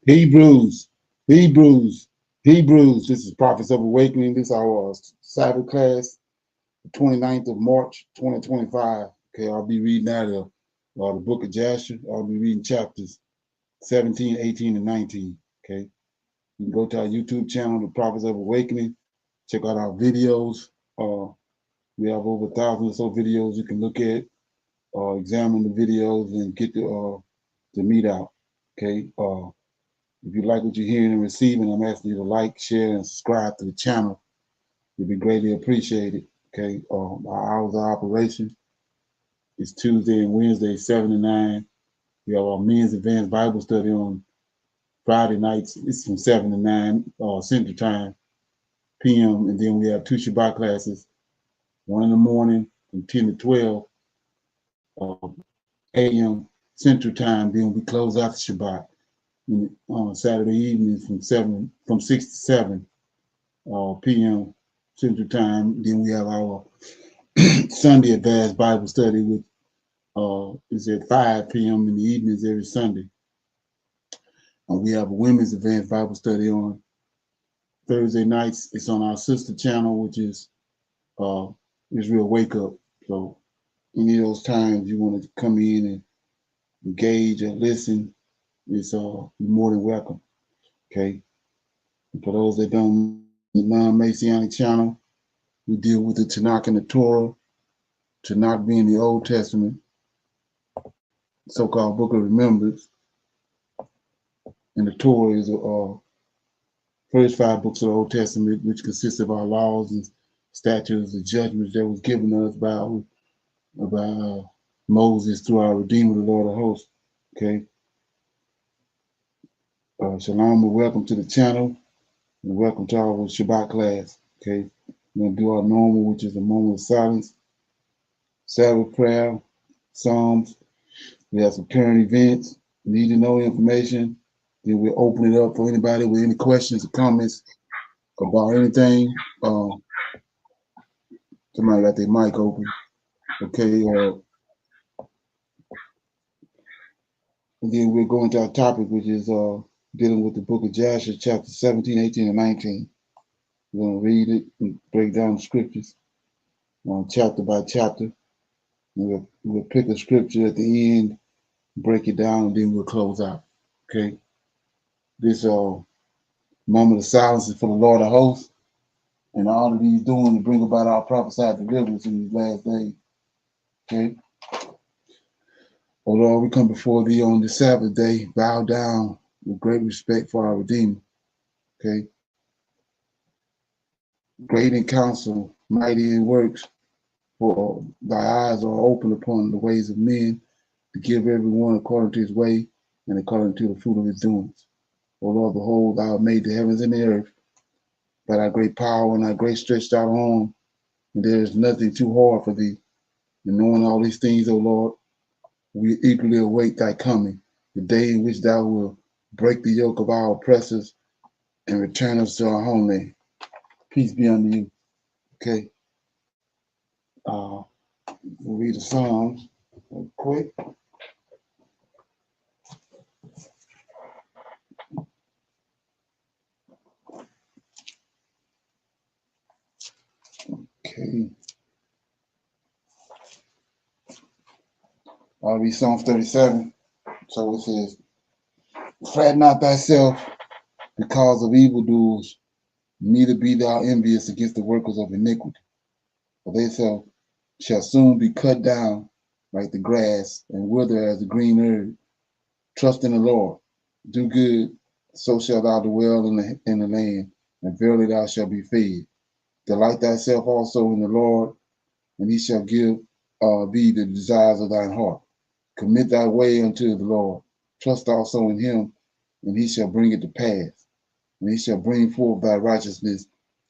Hebrews, Hebrews, Hebrews. This is Prophets of Awakening. This is our Sabbath class, the 29th of March, 2025. Okay, I'll be reading out of the book of Jasher. I'll be reading chapters 17, 18, and 19. Okay, you can go to our YouTube channel, the Prophets of Awakening. Check out our videos. We have over 1,000 or so videos you can look at, examine the videos, and get the meat out. Okay. If you like what you're hearing and receiving, I'm asking you to like, share, and subscribe to the channel. It'd be greatly appreciated. Okay. Our hours of operation is Tuesday and Wednesday, 7 to 9. We have our men's advanced Bible study on Friday nights. It's from 7 to 9 Central Time p.m. And then we have two Shabbat classes, one in the morning from 10 to 12 a.m. Central Time. Then we close out the Shabbat on Saturday evenings from 6 to 7 p.m. Central Time. Then we have our Sunday advanced Bible study, which is at 5 p.m. in the evenings every Sunday. We have a women's advanced Bible study on Thursday nights. It's on our sister channel, which is Israel Wake Up. So any of those times you want to come in and engage or listen, it's you're more than welcome. Okay. And for those that don't, the non-Messianic channel, we deal with the Tanakh and the Torah. Tanakh being the Old Testament, so-called Book of Remembrance, and the Torah is the first 5 books of the Old Testament, which consists of our laws and statutes and judgments that was given us by Moses through our Redeemer, the Lord of Hosts. Okay. Shalom and welcome to the channel, and welcome to our Shabbat class. Okay. We're going to do our normal, which is a moment of silence, Sabbath prayer, Psalms. We have some current events, need to know information. Then we'll open it up for anybody with any questions or comments about anything. Somebody got their mic open. Okay. And then we're going to our topic, which is dealing with the book of Jasher, chapter 17, 18, and 19. We're going to read it and break down the scriptures chapter by chapter. We'll pick a scripture at the end, break it down, and then we'll close out. Okay. This moment of silence is for the Lord of hosts, and all that he's doing to bring about our prophesied deliverance in these last days. Okay. O Lord, we come before thee on the Sabbath day, bow down with great respect for our Redeemer. Okay. Great in counsel, mighty in works, for thy eyes are open upon the ways of men, to give everyone according to his way and according to the fruit of his doings. O Lord, behold, thou hast made the heavens and the earth by thy great power and thy great stretched out arm, and there is nothing too hard for thee. And knowing all these things, O Lord, we eagerly await thy coming, the day in which thou wilt break the yoke of our oppressors and return us to our homeland. Peace be unto you. Okay. We'll read the Psalms real quick. Okay. I'll read Psalms 37. So it says, fret not thyself because of evildoers, neither be thou envious against the workers of iniquity. For they shall soon be cut down like the grass and wither as the green herb. Trust in the Lord, do good, so shalt thou dwell in the land, and verily thou shalt be fed. Delight thyself also in the Lord, and he shall give thee the desires of thine heart. Commit thy way unto the Lord. Trust also in him, and he shall bring it to pass. And he shall bring forth thy righteousness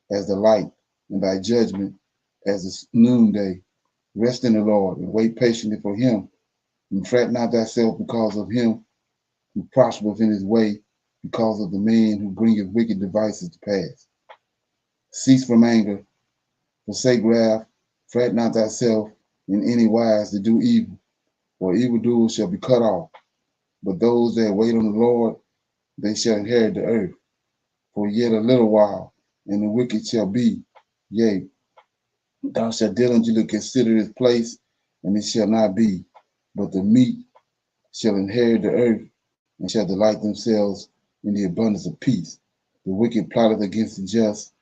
as the light, and thy judgment as the noonday. Rest in the Lord, and wait patiently for him. And fret not thyself because of him who prospereth in his way, because of the man who bringeth wicked devices to pass. Cease from anger, forsake wrath, fret not thyself in any wise to do evil, for evildoers shall be cut off. But those that wait on the Lord they shall inherit the earth. For yet a little while, and the wicked shall be. Yea, thou shalt diligently consider his place, and it shall not be. But the meek shall inherit the earth, and shall delight themselves in the abundance of peace. The wicked plotteth against the just,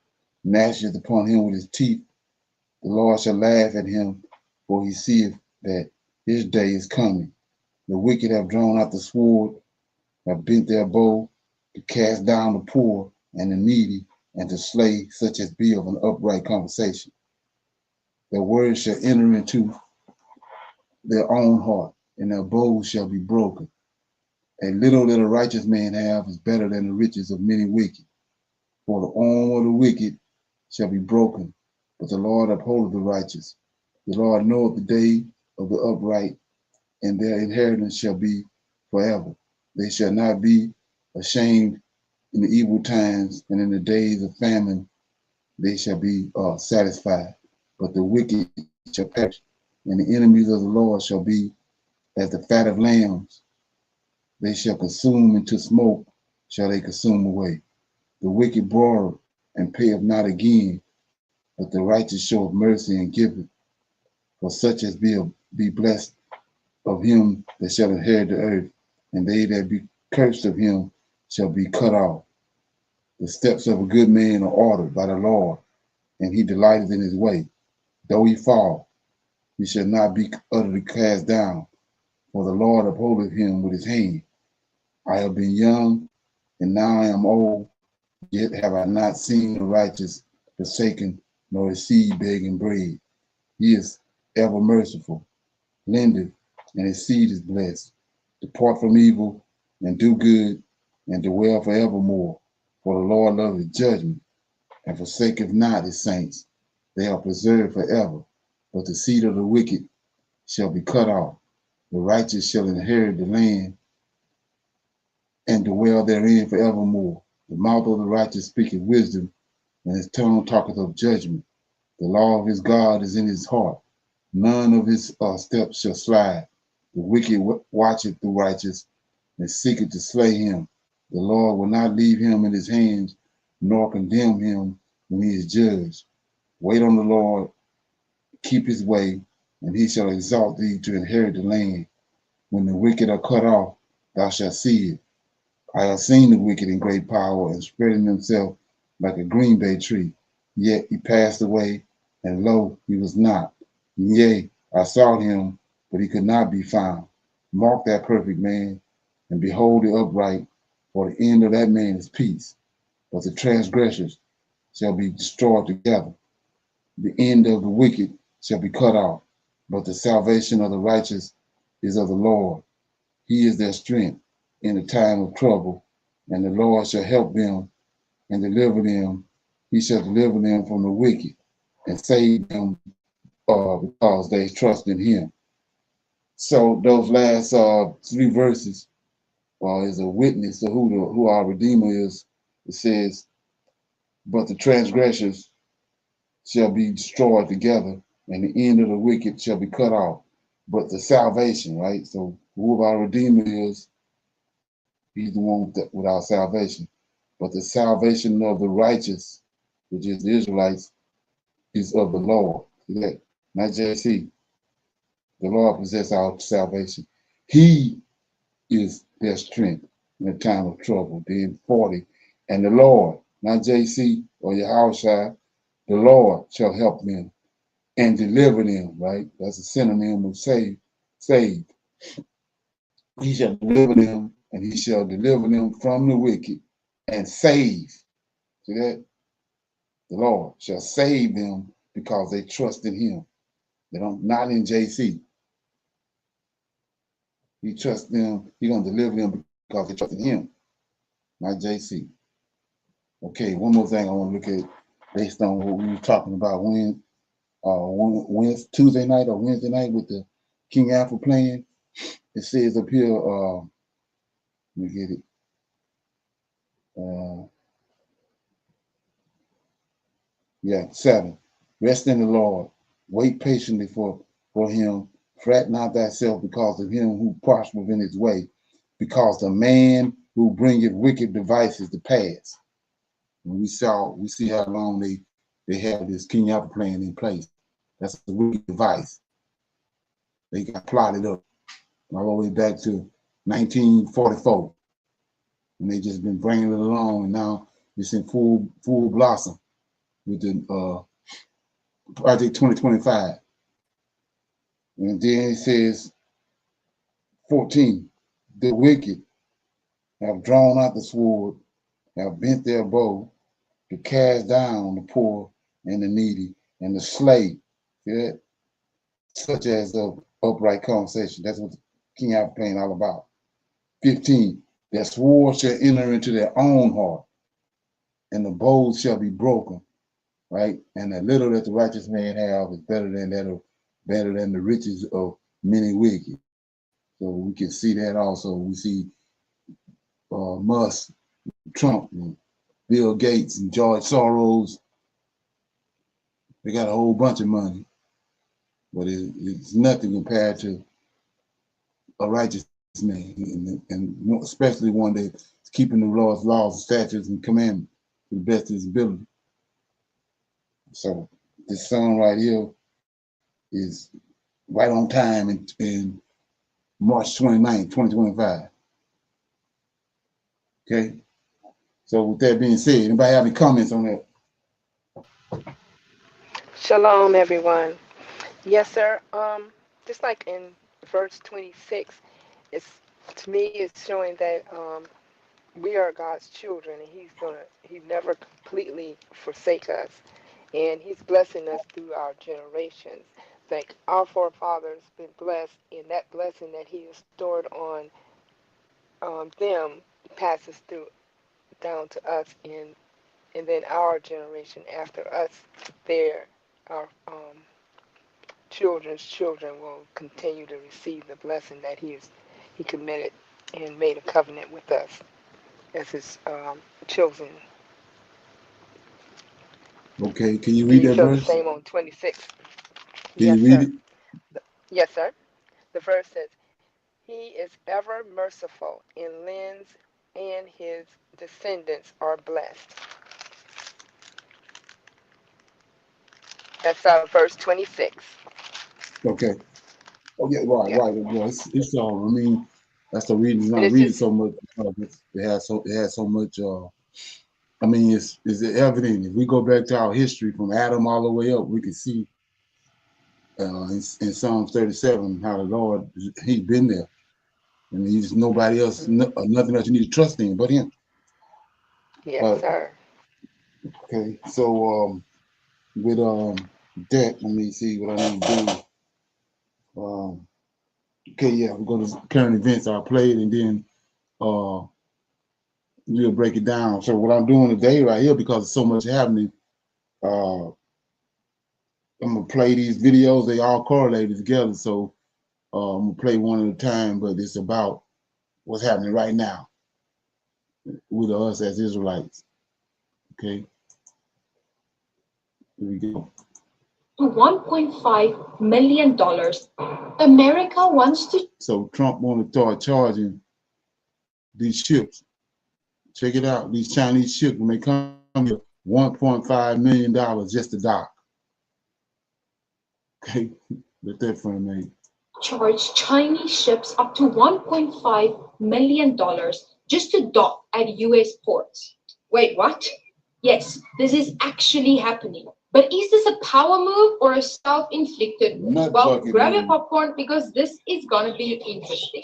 gnasheth upon him with his teeth. The Lord shall laugh at him, for he seeth that his day is coming. The wicked have drawn out the sword, have bent their bow, to cast down the poor and the needy, and to slay such as be of an upright conversation. Their words shall enter into their own heart, and their bows shall be broken. A little that a righteous man have is better than the riches of many wicked. For the arm of the wicked shall be broken, but the Lord upholdeth the righteous. The Lord knoweth the day of the upright, and their inheritance shall be forever. They shall not be ashamed in the evil times, and in the days of famine they shall be satisfied. But the wicked shall perish, and the enemies of the Lord shall be as the fat of lambs. They shall consume into smoke, shall they consume away. The wicked borrow and payeth not again, but the righteous showeth mercy and giveth. For such as be blessed of him that shall inherit the earth, and they that be cursed of him shall be cut off. The steps of a good man are ordered by the Lord, and he delighteth in his way. Though he fall, he shall not be utterly cast down, for the Lord upholdeth him with his hand. I have been young, and now I am old, yet have I not seen the righteous forsaken, nor his seed begging bread. He is ever merciful, lendeth, and his seed is blessed. Depart from evil, and do good, and dwell forevermore. For the Lord loveth judgment, and forsaketh not his saints. They are preserved forever, but the seed of the wicked shall be cut off. The righteous shall inherit the land, and dwell therein forevermore. The mouth of the righteous speaketh wisdom, and his tongue talketh of judgment. The law of his God is in his heart. None of his steps shall slide. The wicked watcheth the righteous, and seeketh to slay him. The Lord will not leave him in his hands, nor condemn him when he is judged. Wait on the Lord, keep his way, and he shall exalt thee to inherit the land. When the wicked are cut off, thou shalt see it. I have seen the wicked in great power, and spreading himself like a green bay tree. Yet he passed away, and lo, he was not. Yea, I sought him, but he could not be found. Mark that perfect man, and behold the upright, for the end of that man is peace. But the transgressors shall be destroyed together. The end of the wicked shall be cut off, but the salvation of the righteous is of the Lord. He is their strength in the time of trouble, and the Lord shall help them and deliver them. He shall deliver them from the wicked and save them because they trust in him. So those last three verses is a witness to who our Redeemer is. It says, but the transgressors shall be destroyed together, and the end of the wicked shall be cut off. But the salvation, right? So who our Redeemer is, he's the one with our salvation. But the salvation of the righteous, which is the Israelites, is of the Lord. See that? Not JC. The Lord possesses our salvation. He is their strength in the time of trouble. Then 40. And the Lord, not JC or Yahushua, the Lord shall help them and deliver them, right? That's a synonym of saved. He shall deliver them, and he shall deliver them from the wicked and save. See that? The Lord shall save them because they trust in him. They don't, not in JC. He trusts them, he's gonna deliver them because they trust in him, not JC. Okay, one more thing I want to look at based on what we were talking about Tuesday night or Wednesday night with the King Alpha playing. It says up here, let me get it. Yeah, 7. Rest in the Lord. Wait patiently for him. Fret not thyself because of him who prospereth in his way, because the man who bringeth wicked devices to pass. And we see how long they have this King Alpha plan in place. That's a wicked device. They got plotted up all the way back to 1944, and they just been bringing it along, and now it's in full blossom with the Project 2025. And then it says 14, the wicked have drawn out the sword, have bent their bow to cast down the poor and the needy and the slave. Yeah? Such as the upright conversation. That's what King Alpha playing all about. 15, their sword shall enter into their own heart, and the bows shall be broken, right? And the little that the righteous man have is better than the riches of many wicked. So we can see that also. We see Musk, Trump, and Bill Gates, and George Soros. They got a whole bunch of money, but it's nothing compared to a righteous man, and especially one that's keeping the Lord's laws, statutes, and commandments to the best of his ability. So this song right here is right on time in March 29th, 2025. Okay. So with that being said, anybody have any comments on that? Shalom, everyone. Yes, sir. Just like in verse 26, it's to me it's showing that we are God's children, and He never completely forsake us, and He's blessing us through our generations. Like our forefathers been blessed, and that blessing that He has stored on them passes through down to us, and then our generation after us, their our children's children will continue to receive the blessing that He committed and made a covenant with us as His chosen. Okay, can you Do read you that feel the verse? same on 26? Can Yes, you read sir. it? Yes, sir. The verse says, He is ever merciful and lends, and His descendants are blessed. That's verse 26. Okay. Oh yeah, right, Yeah. right. Well, it's I mean, that's the reason And I it's read it just, so much, because it has so much. I mean, it's evident. If we go back to our history from Adam all the way up, we can see in Psalms 37 how the Lord, He's been there, and He's nobody else, nothing else you need to trust in but Him. yes, But sir. okay, so with that, let me see what I need to do. Okay, yeah, we're going to current events I played, and then uh, we'll break it down. So what I'm doing today right here, because there's so much happening, uh, I'm gonna play these videos. They all correlated together, so I'm gonna play one at a time. But it's about what's happening right now with us as Israelites. Okay, here we go. To $1.5 million, America wants to. So Trump want to start charging these ships. Check it out. These Chinese ships, when they come here, $1.5 million just to dock. Okay, let that frame mate. Charge Chinese ships up to $1.5 million just to dock at US ports. Wait, what? Yes, this is actually happening. But is this a power move or a self-inflicted move? Well, grab your popcorn because this is gonna be interesting.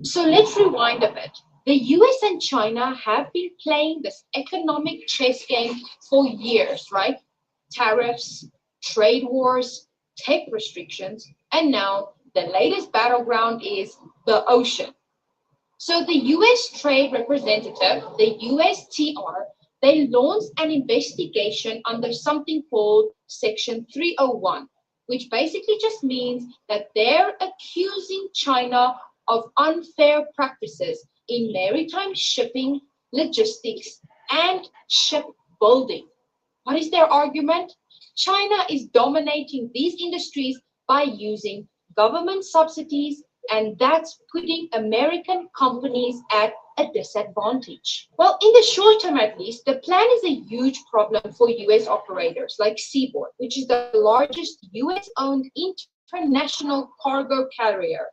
So let's rewind a bit. The US and China have been playing this economic chess game for years, right? Tariffs, trade wars, tech restrictions, and now the latest battleground is the ocean. So the US Trade Representative, the USTR, they launched an investigation under something called Section 301, which basically just means that they're accusing China of unfair practices in maritime shipping, logistics, and shipbuilding. What is their argument? China is dominating these industries by using government subsidies, and that's putting American companies at a disadvantage. Well, in the short term at least, the plan is a huge problem for US operators like Seaboard, which is the largest US-owned international cargo carrier,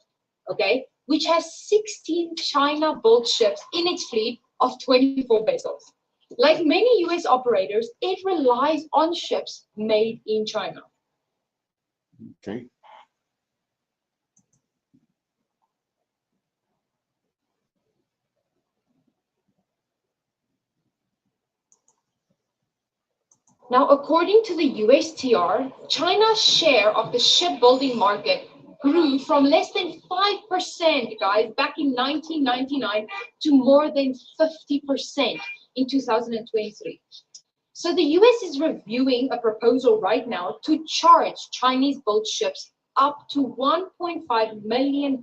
okay, which has 16 China-built ships in its fleet of 24 vessels. Like many US operators, it relies on ships made in China. Okay. Now, according to the USTR, China's share of the shipbuilding market grew from less than 5%, guys, back in 1999 to more than 50% in 2023. So the US is reviewing a proposal right now to charge Chinese-built ships up to $1.5 million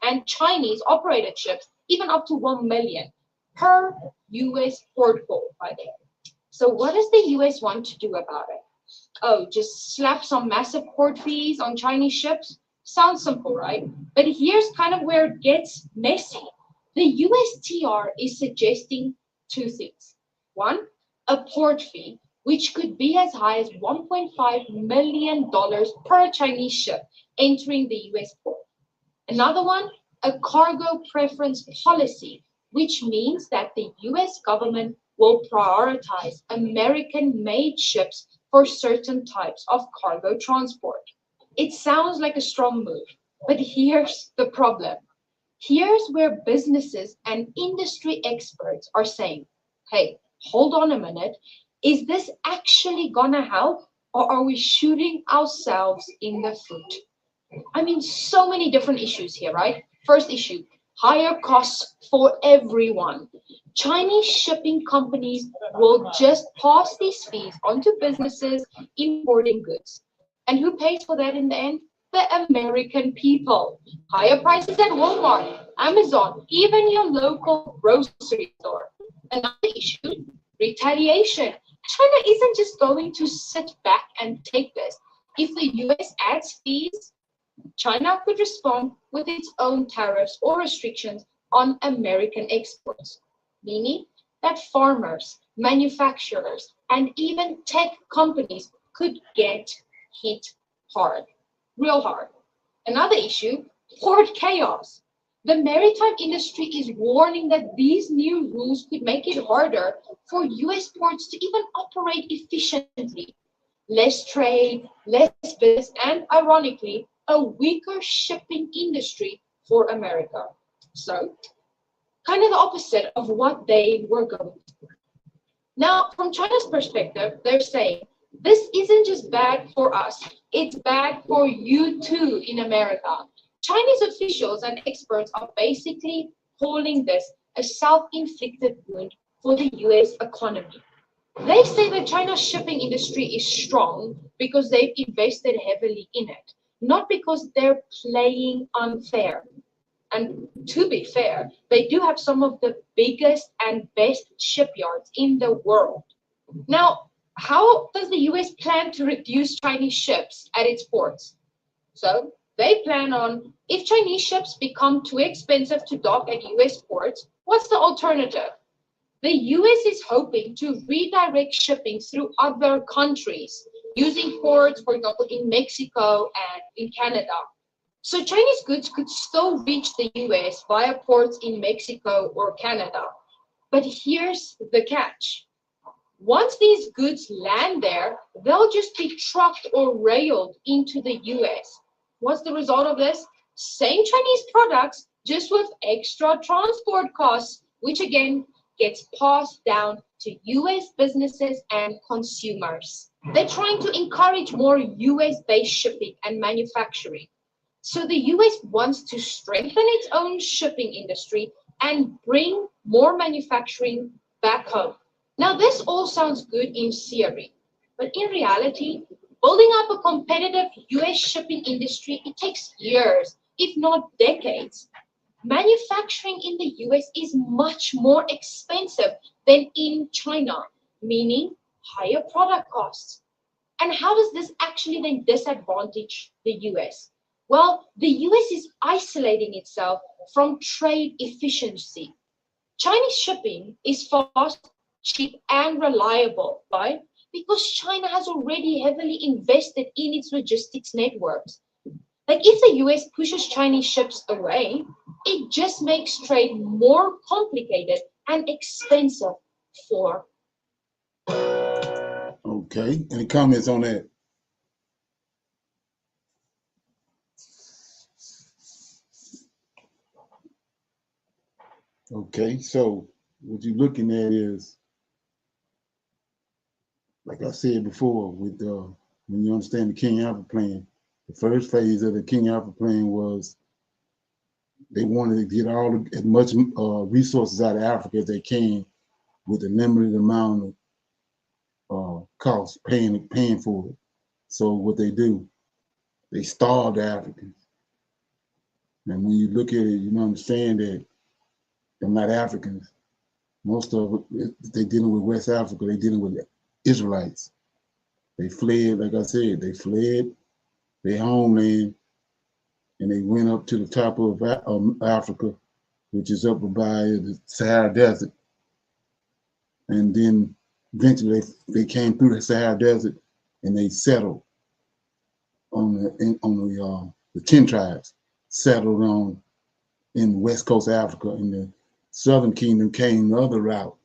and Chinese-operated ships even up to $1 million per US port call, by the way. So what does the US want to do about it? Oh, just slap some massive port fees on Chinese ships? Sounds simple, right? But here's kind of where it gets messy. The USTR is suggesting two things. One, a port fee, which could be as high as $1.5 million per Chinese ship entering the US port. Another one, a cargo preference policy, which means that the US government will prioritize American-made ships for certain types of cargo transport. It sounds like a strong move, but here's the problem. Here's where businesses and industry experts are saying, hey, hold on a minute. Is this actually gonna help, or are we shooting ourselves in the foot? I mean, so many different issues here, right? First issue, higher costs for everyone. Chinese shipping companies will just pass these fees onto businesses importing goods. And who pays for that in the end? The American people. Higher prices at Walmart, Amazon, even your local grocery store. Another issue, retaliation. China isn't just going to sit back and take this. If the US adds fees, China could respond with its own tariffs or restrictions on American exports, meaning that farmers, manufacturers, and even tech companies could get hit hard, real hard. Another issue, port chaos. The maritime industry is warning that these new rules could make it harder for US ports to even operate efficiently. Less trade, less business, and ironically, a weaker shipping industry for America. So, kind of the opposite of what they were going for. Now, from China's perspective, they're saying this isn't just bad for us, it's bad for you too in America. Chinese officials and experts are basically calling this a self-inflicted wound for the US economy. They say that China's shipping industry is strong because they've invested heavily in it, not because they're playing unfair. And to be fair, they do have some of the biggest and best shipyards in the world. Now, how does the US plan to reduce Chinese ships at its ports? So they plan on, if Chinese ships become too expensive to dock at US ports, what's the alternative? The US is hoping to redirect shipping through other countries using ports, for example, in Mexico and in Canada. So Chinese goods could still reach the US via ports in Mexico or Canada. But here's the catch. Once these goods land there, they'll just be trucked or railed into the US. What's the result of this? Same Chinese products, just with extra transport costs, which again gets passed down to US businesses and consumers. They're trying to encourage more US-based shipping and manufacturing. So the US wants to strengthen its own shipping industry and bring more manufacturing back home. Now, this all sounds good in theory, But in reality, building up a competitive US shipping industry, it takes years, if not decades. Manufacturing in the US is much more expensive than in China, meaning higher product costs. And how does this actually then disadvantage the US? Well, the US is isolating itself from trade efficiency. Chinese shipping is fast, cheap, and reliable. Why? Because China has already heavily invested in its logistics networks. Like if the US pushes Chinese ships away, it just makes trade more complicated and expensive for. Okay. Any comments on that? Okay. So what you're looking at is, like I said before, with when you understand the King Alpha plan, the first phase of the King Alpha plan was they wanted to get as much resources out of Africa as they can with a limited amount of cost paying for it. So what they do, they starve the Africans. And when you look at it, you understand that they're not Africans. Most of it, they dealing with West Africa. They dealing with Israelites. They fled, like I said, they fled their homeland and they went up to the top of Africa, which is up by the Sahara Desert. And then eventually they came through the Sahara Desert and they settled on the 10 tribes, settled on in the west coast of Africa. And the Southern Kingdom came the other route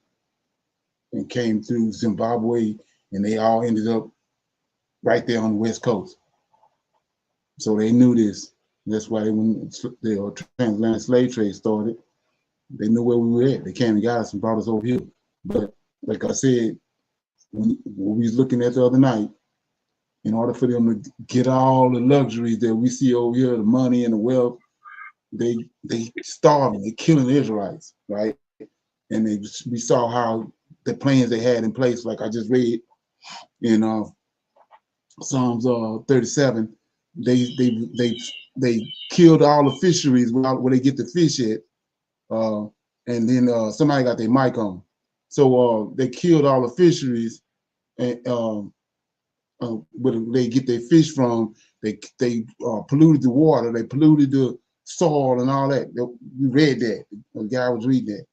and came through Zimbabwe, and they all ended up right there on the west coast. So they knew this. That's why when the transatlantic slave trade started, they knew where we were at. They came and got us and brought us over here. But like I said, when we was looking at the other night, in order for them to get all the luxuries that we see over here, the money and the wealth, they starving, they killing the Israelites, right? And we saw how the plans they had in place, like I just read in Psalms 37, they killed all the fisheries where they get the fish at, and then somebody got their mic on, so they killed all the fisheries, and where they get their fish from. They polluted the water, they polluted the soil and all that. We read that. The guy was reading that.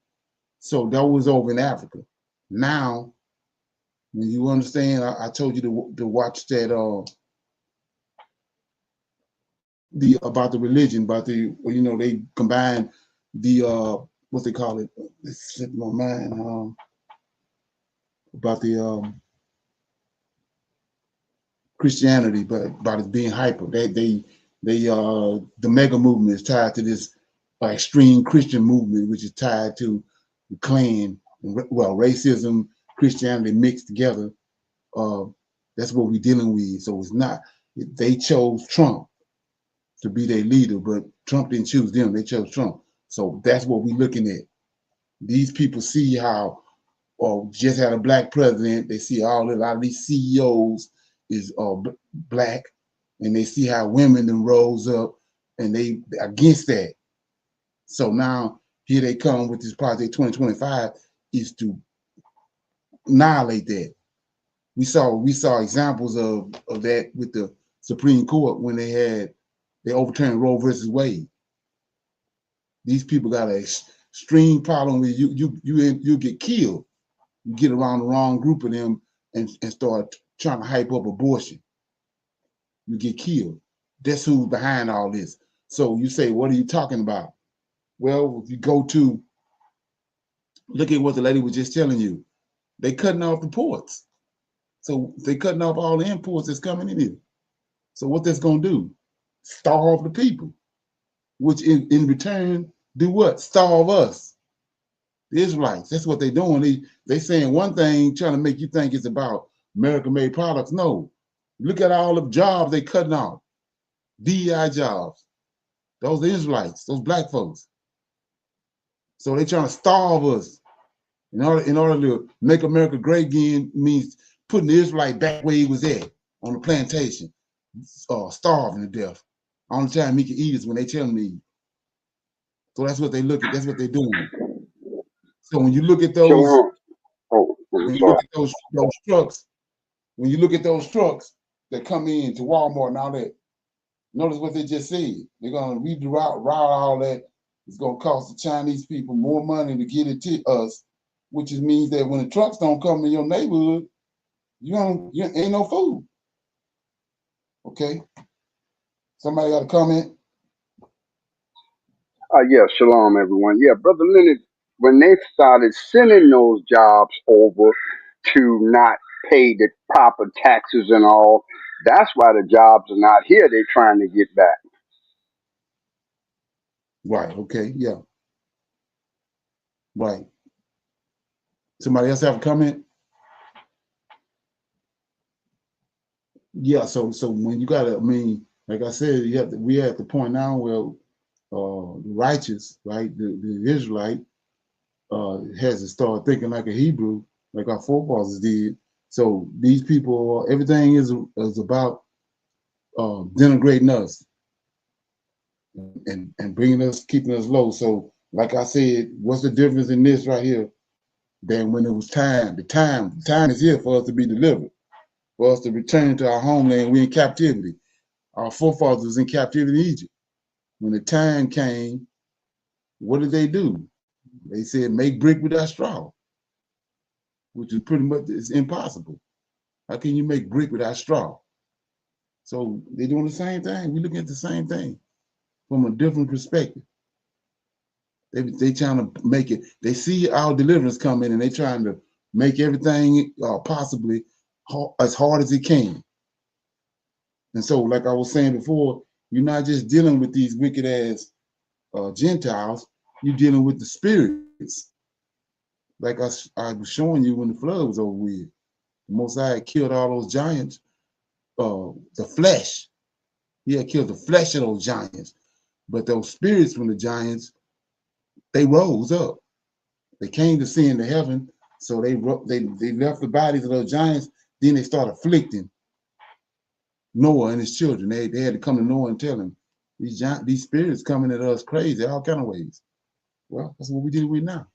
So that was over in Africa. Now, when you understand, I told you to watch that about the religion, about they combine the what they call it. It's slipping my mind about the Christianity, but about it being hyper. The mega movement is tied to this extreme Christian movement, which is tied to the Klan, well, racism, Christianity mixed together. That's what we're dealing with. So it's not, they chose Trump to be their leader, but Trump didn't choose them, they chose Trump. So that's what we're looking at. These people see how, or just had a black president, they see a lot of these CEOs is black, and they see how women then rose up and they against that. So now here they come with this project 2025 is to annihilate that. We saw examples of that with the Supreme Court when they overturned Roe versus Wade. These people got an extreme problem with you get killed. You get around the wrong group of them and start trying to hype up abortion. You get killed. That's who's behind all this. So you say, what are you talking about? Well, if you go to look at what the lady was just telling you, they cutting off the ports. So they cutting off all the imports that's coming in here. So what that's gonna do? Starve the people, which in return do what? Starve us, the Israelites. That's what they're doing. They saying one thing, trying to make you think it's about American-made products. No, look at all the jobs they cutting off. DEI jobs. Those Israelites, those black folks. So they trying to starve us. In order to make America great again means putting the Israelite back where he was at on the plantation, starving to death. Only time he can eat is when they tell him to eat. So that's what they look at. That's what they're doing. So when you look at those, Shalom. Oh, when I'm you look sorry. at those trucks, when you look at those trucks that come in to Walmart and all that, notice what they just said. They're gonna reroute all that. It's gonna cost the Chinese people more money to get it to us, which means that when the trucks don't come in your neighborhood, you ain't no food. Okay. Somebody got a comment? Yeah, shalom, everyone. Yeah, Brother Leonard, when they started sending those jobs over to not pay the proper taxes and all, that's why the jobs are not here. They're trying to get back. Right. Okay. Yeah. Right. Somebody else have a comment? Yeah. So when you gotta, I mean, like I said, we at the point now where the righteous, right, the Israelite, has to start thinking like a Hebrew, like our forefathers did. So these people, everything is about denigrating us and bringing us, keeping us low. So, like I said, what's the difference in this right here? Than when it was time. The time is here for us to be delivered, for us to return to our homeland. We're in captivity. Our forefathers was in captivity in Egypt. When the time came, what did they do? They said, make brick without straw, which is pretty much it's impossible. How can you make brick without straw? So they're doing the same thing. We're looking at the same thing from a different perspective. They trying to make it. They see our deliverance coming, and they trying to make everything possibly as hard as it can. And so, like I was saying before, you're not just dealing with these wicked ass Gentiles. You're dealing with the spirits. Like I was showing you when the flood was over with. The Most High killed all those giants. The flesh. He had killed the flesh of those giants. But those spirits from the giants, they rose up. They came to sin to heaven, so they left the bodies of those giants. Then they started afflicting Noah and his children. They had to come to Noah and tell him these spirits coming at us crazy, all kind of ways. Well, that's what we deal with now.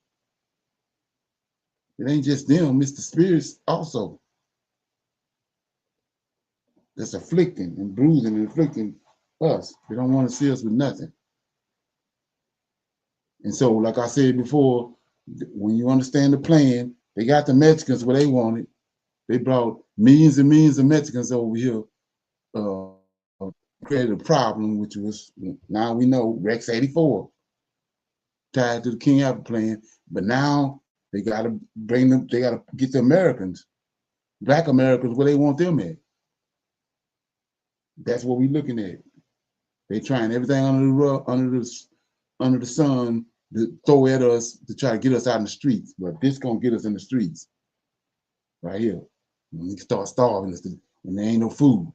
It ain't just them; it's the spirits also that's afflicting and bruising and afflicting us. They don't want to see us with nothing. And so, like I said before, when you understand the plan, they got the Mexicans where they wanted. They brought millions and millions of Mexicans over here, uh, created a problem, which was, now we know, Rex 84, tied to the King Apple plan. But now they got to bring them, they got to get the Americans, Black Americans, where they want them at. That's what we're looking at. They trying everything under the sun to throw at us to try to get us out in the streets. But this gonna get us in the streets right here. When we start starving us, and there ain't no food.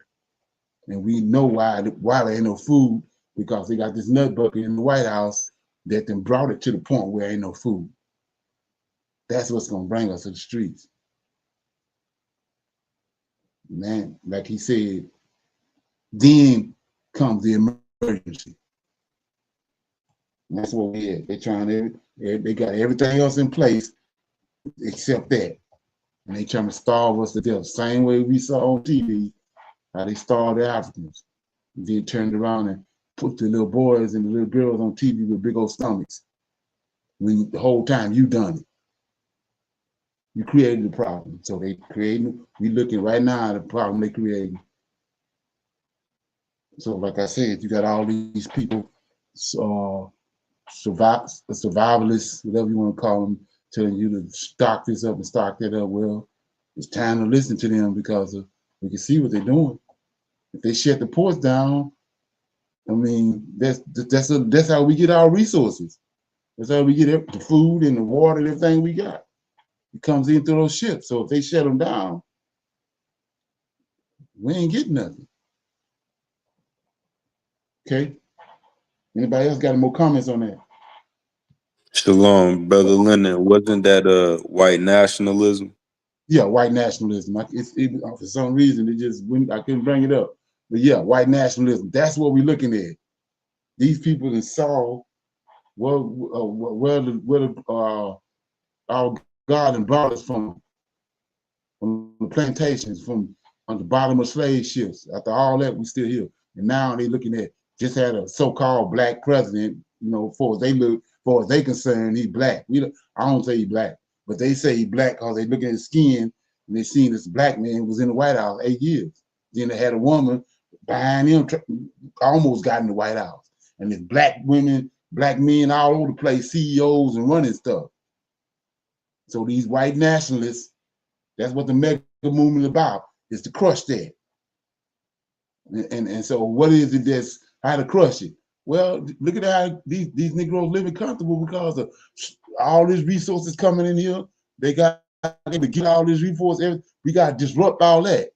And we know why there ain't no food, because they got this nut bucket in the White House that then brought it to the point where ain't no food. That's what's gonna bring us to the streets. Man, like he said, then comes the emergency. And that's what we had. They got everything else in place except that. And they trying to starve us to death. Same way we saw on TV, how they starved the Africans. And then turned around and put the little boys and the little girls on TV with big old stomachs. When the whole time you done it. You created the problem. So they created, we looking right now at the problem they created. So like I said, you got all these people, survivalists, whatever you want to call them, telling you to stock this up and stock that up. Well, it's time to listen to them because we can see what they're doing. If they shut the ports down, I mean, that's how we get our resources. That's how we get the food and the water and everything we got. It comes in through those ships. So if they shut them down, we ain't getting nothing. Okay. Anybody else got any more comments on that? Shalom, Brother Leonard. Wasn't that white nationalism? Yeah, white nationalism. For some reason, I couldn't bring it up. But yeah, white nationalism. That's what we're looking at. These people that saw our God and brought us from the plantations, from on the bottom of slave ships. After all that, we still here. And now they looking at just had a so-called black president. You know, far as they concerned, he's black. I don't say he's black, but they say he's black because they look at his skin and they seen this black man was in the White House 8 years. Then they had a woman behind him, almost got in the White House. And there's black women, black men all over the place, CEOs and running stuff. So these white nationalists, that's what the mega movement is about, is to crush that. And so what is it that's how to crush it? Well, look at how these Negroes living comfortable because of all these resources coming in here. They got to get all these resources. We got to disrupt all that.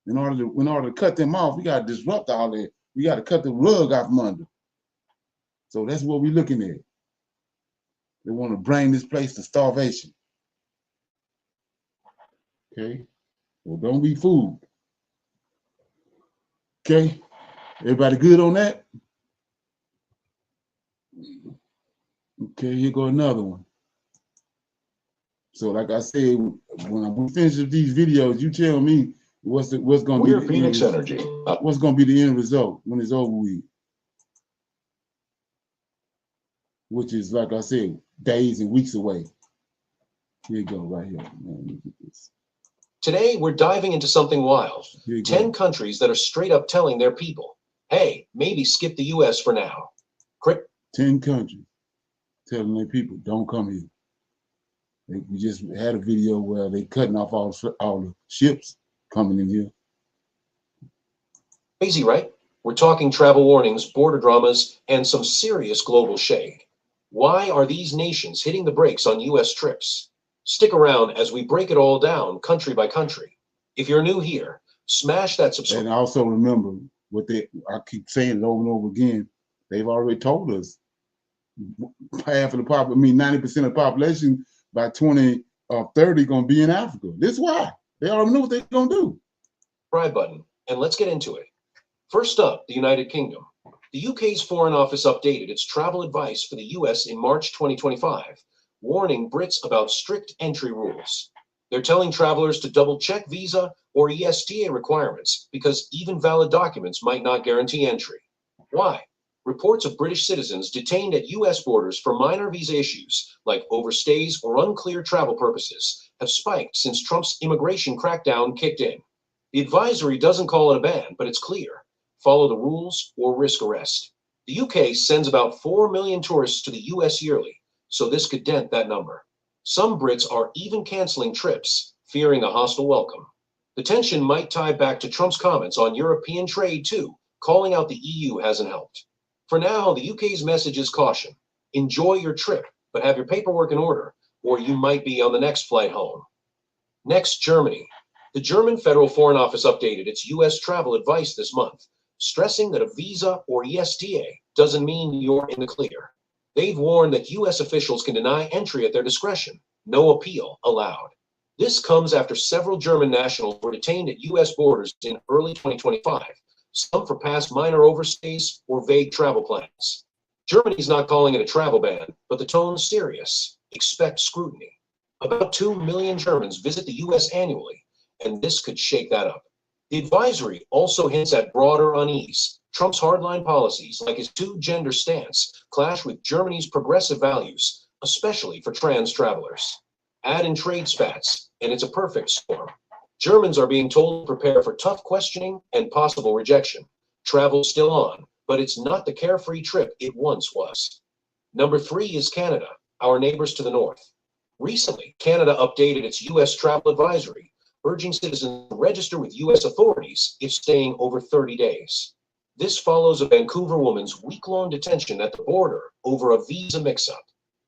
In order to cut them off, we got to disrupt all that. We got to cut the rug out from under. So that's what we're looking at. They want to bring this place to starvation. Okay? Well, don't be fooled. Okay? Everybody good on that? Okay, here go another one. So like I said, when we finish these videos, you tell me what's going to be Phoenix Energy. What's going to be the end result when it's over with? Which is, like I said, days and weeks away. Here you go, right here. Man, look at this. Today, we're diving into something wild. 10 countries that are straight up telling their people, hey, maybe skip the U.S. for now. 10 countries telling their people, don't come here. We just had a video where they cutting off all the ships coming in here. Crazy, right? We're talking travel warnings, border dramas, and some serious global shade. Why are these nations hitting the brakes on U.S. trips? Stick around as we break it all down country by country. If you're new here, smash that subscribe. And also remember I keep saying it over and over again, they've already told us half of the 90% of the population by 2030 going to be in Africa. This is why. They already know what they're going to do. Subscribe button, and let's get into it. First up, the United Kingdom. The UK's Foreign Office updated its travel advice for the US in March 2025, warning Brits about strict entry rules. They're telling travelers to double-check visa or ESTA requirements because even valid documents might not guarantee entry. Why? Reports of British citizens detained at US borders for minor visa issues, like overstays or unclear travel purposes, have spiked since Trump's immigration crackdown kicked in. The advisory doesn't call it a ban, but it's clear. Follow the rules or risk arrest. The UK sends about 4 million tourists to the US yearly, so this could dent that number. Some Brits are even canceling trips, fearing a hostile welcome. The tension might tie back to Trump's comments on European trade too, calling out the EU hasn't helped. For now, the UK's message is caution. Enjoy your trip, but have your paperwork in order, or you might be on the next flight home. Next, Germany. The German Federal Foreign Office updated its US travel advice this month, stressing that a visa or ESTA doesn't mean you're in the clear. They've warned that US officials can deny entry at their discretion, no appeal allowed. This comes after several German nationals were detained at US borders in early 2025, some for past minor overstays or vague travel plans. Germany's not calling it a travel ban, but the tone's serious. Expect scrutiny. About 2 million Germans visit the US annually, and this could shake that up. The advisory also hints at broader unease. Trump's hardline policies, like his two-gender stance, clash with Germany's progressive values, especially for trans travelers. Add in trade spats, and it's a perfect storm. Germans are being told to prepare for tough questioning and possible rejection. Travel's still on, but it's not the carefree trip it once was. Number 3 is Canada, our neighbors to the north. Recently, Canada updated its U.S. travel advisory, urging citizens to register with U.S. authorities if staying over 30 days. This follows a Vancouver woman's week-long detention at the border over a visa mix-up.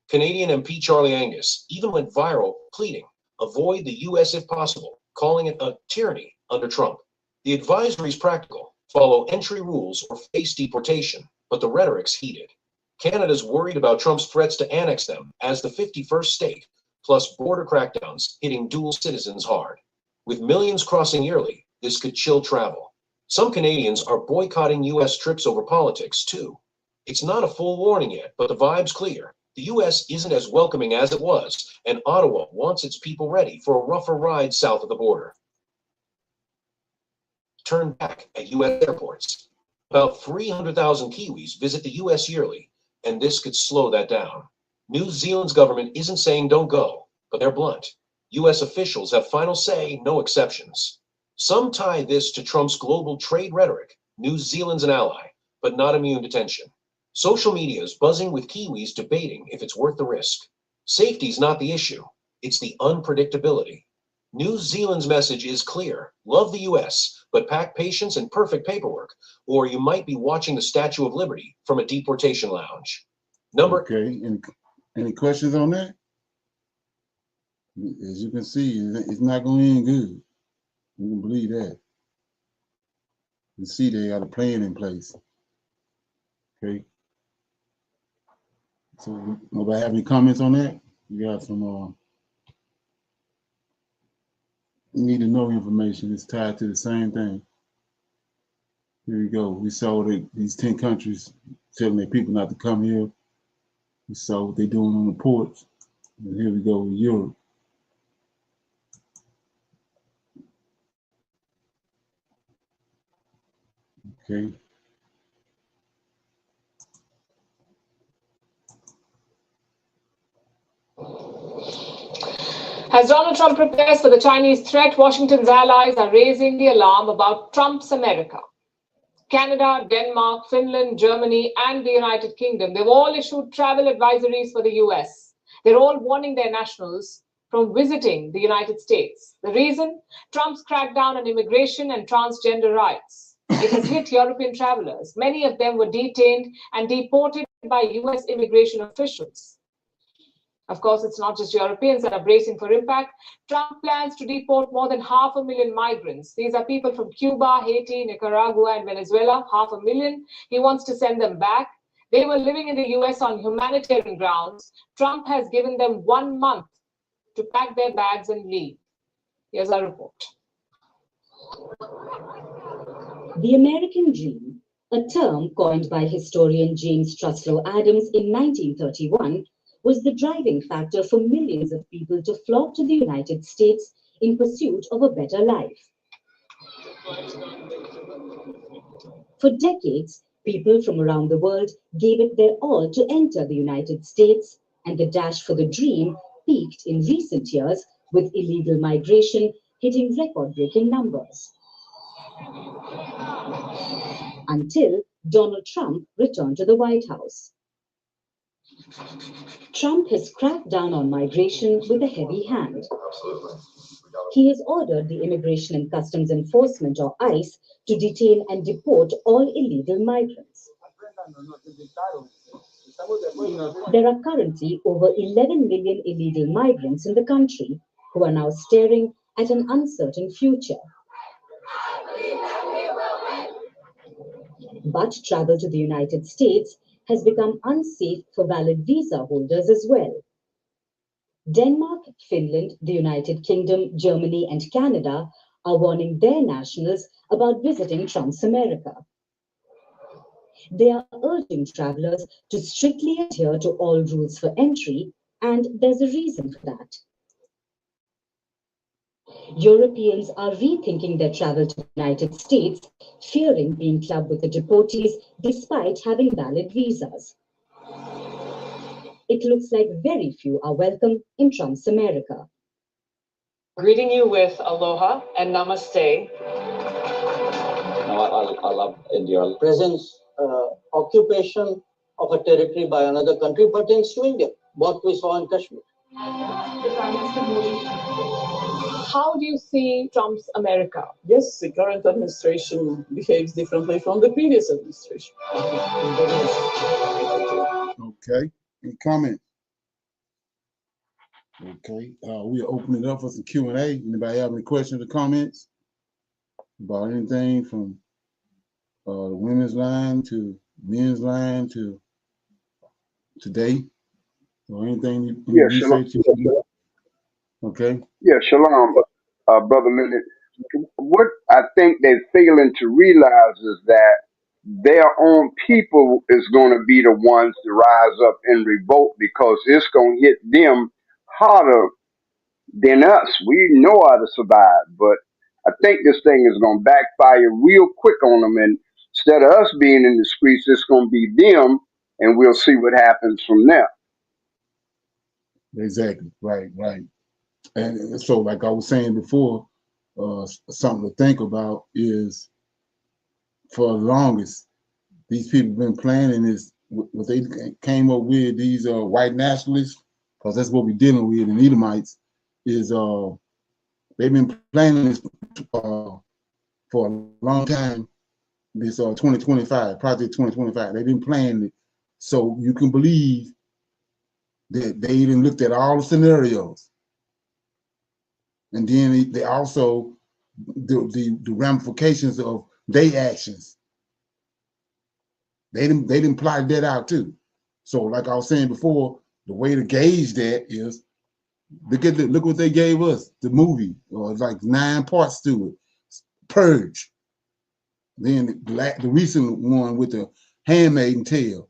Canadian MP Charlie Angus even went viral pleading, avoid the U.S. if possible, calling it a tyranny under Trump. The advisory is practical, follow entry rules or face deportation, but the rhetoric's heated. Canada's worried about Trump's threats to annex them as the 51st state, plus border crackdowns hitting dual citizens hard. With millions crossing yearly, this could chill travel. Some Canadians are boycotting U.S. trips over politics, too. It's not a full warning yet, but the vibe's clear. The U.S. isn't as welcoming as it was, and Ottawa wants its people ready for a rougher ride south of the border. Turn back at U.S. airports. About 300,000 Kiwis visit the U.S. yearly, and this could slow that down. New Zealand's government isn't saying don't go, but they're blunt. U.S. officials have final say, no exceptions. Some tie this to Trump's global trade rhetoric. New Zealand's an ally, but not immune to tension. Social media is buzzing with Kiwis debating if it's worth the risk. Safety's not the issue, it's the unpredictability. New Zealand's message is clear. Love the U.S., but pack patience and perfect paperwork, or you might be watching the Statue of Liberty from a deportation lounge. Okay, any questions on that? As you can see, it's not going to end good. You can believe that. You see they got a plan in place. Okay. So nobody have any comments on that? You got some need to know information. It's tied to the same thing. Here we go. We saw that these 10 countries telling their people not to come here. We saw what they're doing on the ports. And here we go with Europe. Okay. As Donald Trump prepares for the Chinese threat, Washington's allies are raising the alarm about Trump's America. Canada, Denmark, Finland, Germany, and the United Kingdom, they've all issued travel advisories for the US. They're all warning their nationals from visiting the United States. The reason? Trump's crackdown on immigration and transgender rights. It has hit European travelers. Many of them were detained and deported by US immigration officials. Of course, it's not just Europeans that are bracing for impact. Trump plans to deport more than 500,000 migrants. These are people from Cuba, Haiti, Nicaragua, and Venezuela, 500,000. He wants to send them back. They were living in the US on humanitarian grounds. Trump has given them 1 month to pack their bags and leave. Here's our report. The American Dream, a term coined by historian James Truslow Adams in 1931, was the driving factor for millions of people to flock to the United States in pursuit of a better life. For decades, people from around the world gave it their all to enter the United States, and the dash for the dream peaked in recent years, with illegal migration hitting record-breaking numbers. Until Donald Trump returned to the White House. Trump has cracked down on migration with a heavy hand. He has ordered the Immigration and Customs Enforcement, or ICE, to detain and deport all illegal migrants. There are currently over 11 million illegal migrants in the country who are now staring at an uncertain future. But travel to the United States has become unsafe for valid visa holders as well. Denmark, Finland, the United Kingdom, Germany, and Canada are warning their nationals about visiting Trump's America. They are urging travelers to strictly adhere to all rules for entry, and there's a reason for that. Europeans are rethinking their travel to the United States, fearing being clubbed with the deportees despite having valid visas. It looks like very few are welcome in Trump's America. Greeting you with aloha and namaste. I love India. Presence, occupation of a territory by another country pertains to India, what we saw in Kashmir. How do you see Trump's America? Yes, the current administration behaves differently from the previous administration. Okay. Any comments? Okay. We'll open it up for some Q&A. Anybody have any questions or comments about anything from the women's line to men's line to today, or anything you Yeah, research? Okay. Yeah, shalom, Brother Leonard. What I think they're failing to realize is that their own people is going to be the ones to rise up and revolt because it's going to hit them harder than us. We know how to survive, but I think this thing is going to backfire real quick on them. And instead of us being in the streets, it's going to be them, and we'll see what happens from there. Exactly. Right. Right. And so, like I was saying before, something to think about is for the longest, these people have been planning this. What they came up with, these white nationalists, because that's what we're dealing with, and Edomites, is they've been planning this for a long time. This 2025 project 2025, they've been planning it, so you can believe that they even looked at all the scenarios, and then they also the ramifications of their actions. They didn't plot that out too. So, like I was saying before, the way to gauge that is look what they gave us, the movie, or like 9 parts to it, Purge. Then the recent one with the Handmaiden Tale.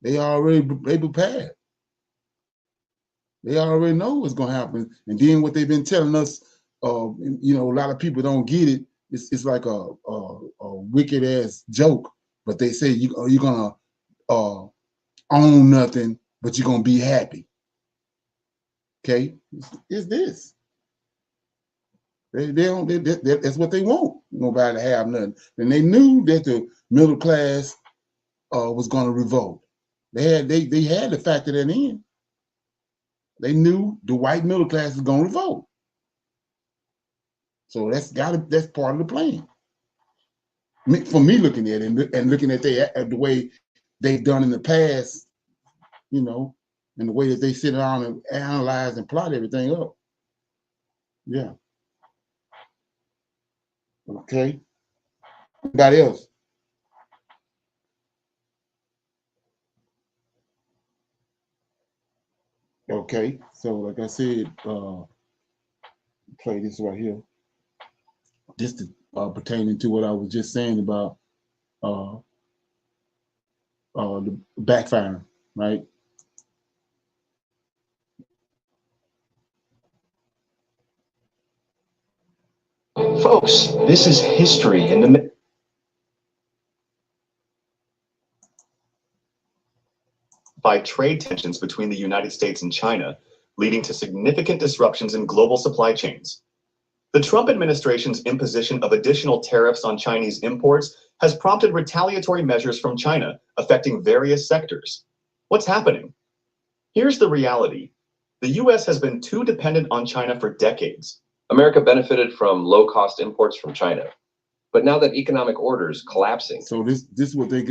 They prepared. They already know what's gonna happen. And then what they've been telling us, a lot of people don't get it. It's like a wicked ass joke, but they say you're gonna own nothing, but you're gonna be happy. Okay, it's this. They don't. That's what they want. Nobody to have nothing. And they knew that the middle class was gonna revolt. They had to factor that in. They knew the white middle class was gonna revolt. So that's part of the plan. For me, looking at it and looking at the way they've done in the past, and the way that they sit down and analyze and plot everything up. Yeah. Okay. Anybody else? Okay. So, like I said, play this right here. This is pertaining to what I was just saying about the backfiring, right? Folks, this is history in the by trade tensions between the United States and China, leading to significant disruptions in global supply chains. The Trump administration's imposition of additional tariffs on Chinese imports has prompted retaliatory measures from China, affecting various sectors. What's happening? Here's the reality. The US has been too dependent on China for decades. America benefited from low-cost imports from China, but now that economic order is collapsing. So this what they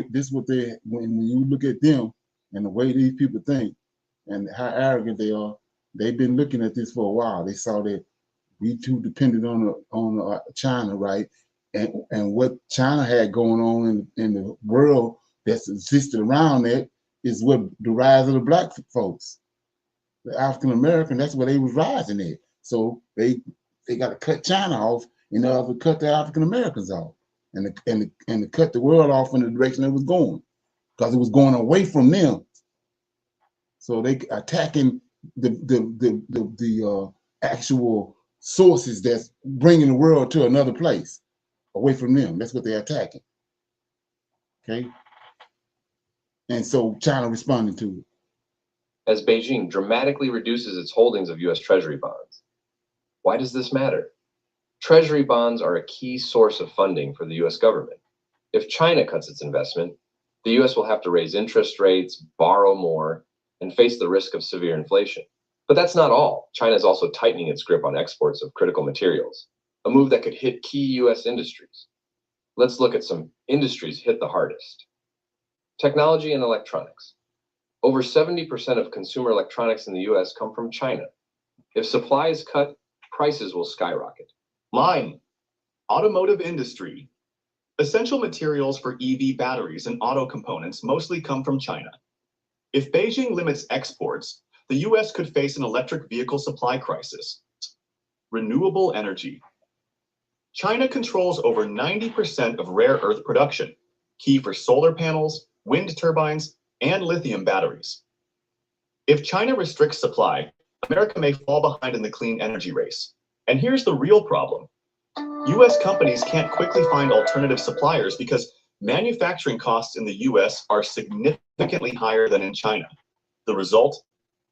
when you look at them and the way these people think and how arrogant they are, they've been looking at this for a while. They saw that we too dependent on China, right? And what China had going on in the world that's existed around that is what the rise of the black folks, the African American. That's where they was rising at. So they got to cut China off in order to cut the African Americans off, and to cut the world off in the direction it was going, because it was going away from them. So they attacking the actual sources that's bringing the world to another place, away from them. That's what they're attacking. Okay, and so China responded to it. As Beijing dramatically reduces its holdings of U.S. Treasury bonds. Why does this matter? Treasury bonds are a key source of funding for the U.S. government. If China cuts its investment, the U.S. will have to raise interest rates, borrow more, and face the risk of severe inflation. But that's not all. China is also tightening its grip on exports of critical materials, a move that could hit key U.S. industries. Let's look at some industries hit the hardest. Technology and electronics. Over 70% of consumer electronics in the U.S. come from China. If supply is cut, prices will skyrocket. Line, automotive industry. Essential materials for EV batteries and auto components mostly come from China. If Beijing limits exports, the US could face an electric vehicle supply crisis. Renewable energy. China controls over 90% of rare earth production, key for solar panels, wind turbines, and lithium batteries. If China restricts supply, America may fall behind in the clean energy race. And here's the real problem. US companies can't quickly find alternative suppliers because manufacturing costs in the US are significantly higher than in China. The result?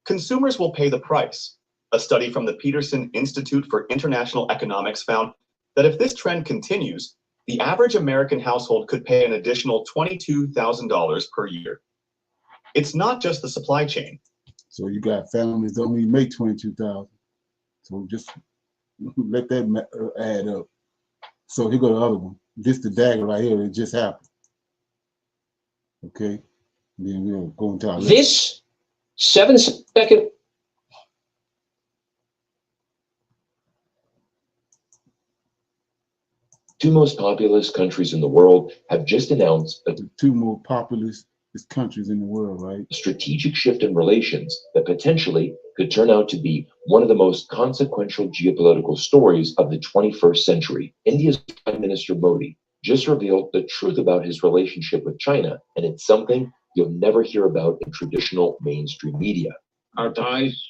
Consumers will pay the price. A study from the Peterson Institute for International Economics found that if this trend continues, the average American household could pay an additional $22,000 per year. It's not just the supply chain. So you got families that only make 22,000. So just let that add up. So here go the other one. This the dagger right here. It just happened. Okay. Then we'll go into our This 7-second. Two most populous countries in the world have just announced the two more populous countries in the world, right? A strategic shift in relations that potentially could turn out to be one of the most consequential geopolitical stories of the 21st century. India's Prime Minister Modi just revealed the truth about his relationship with China, and it's something you'll never hear about in traditional mainstream media. Our ties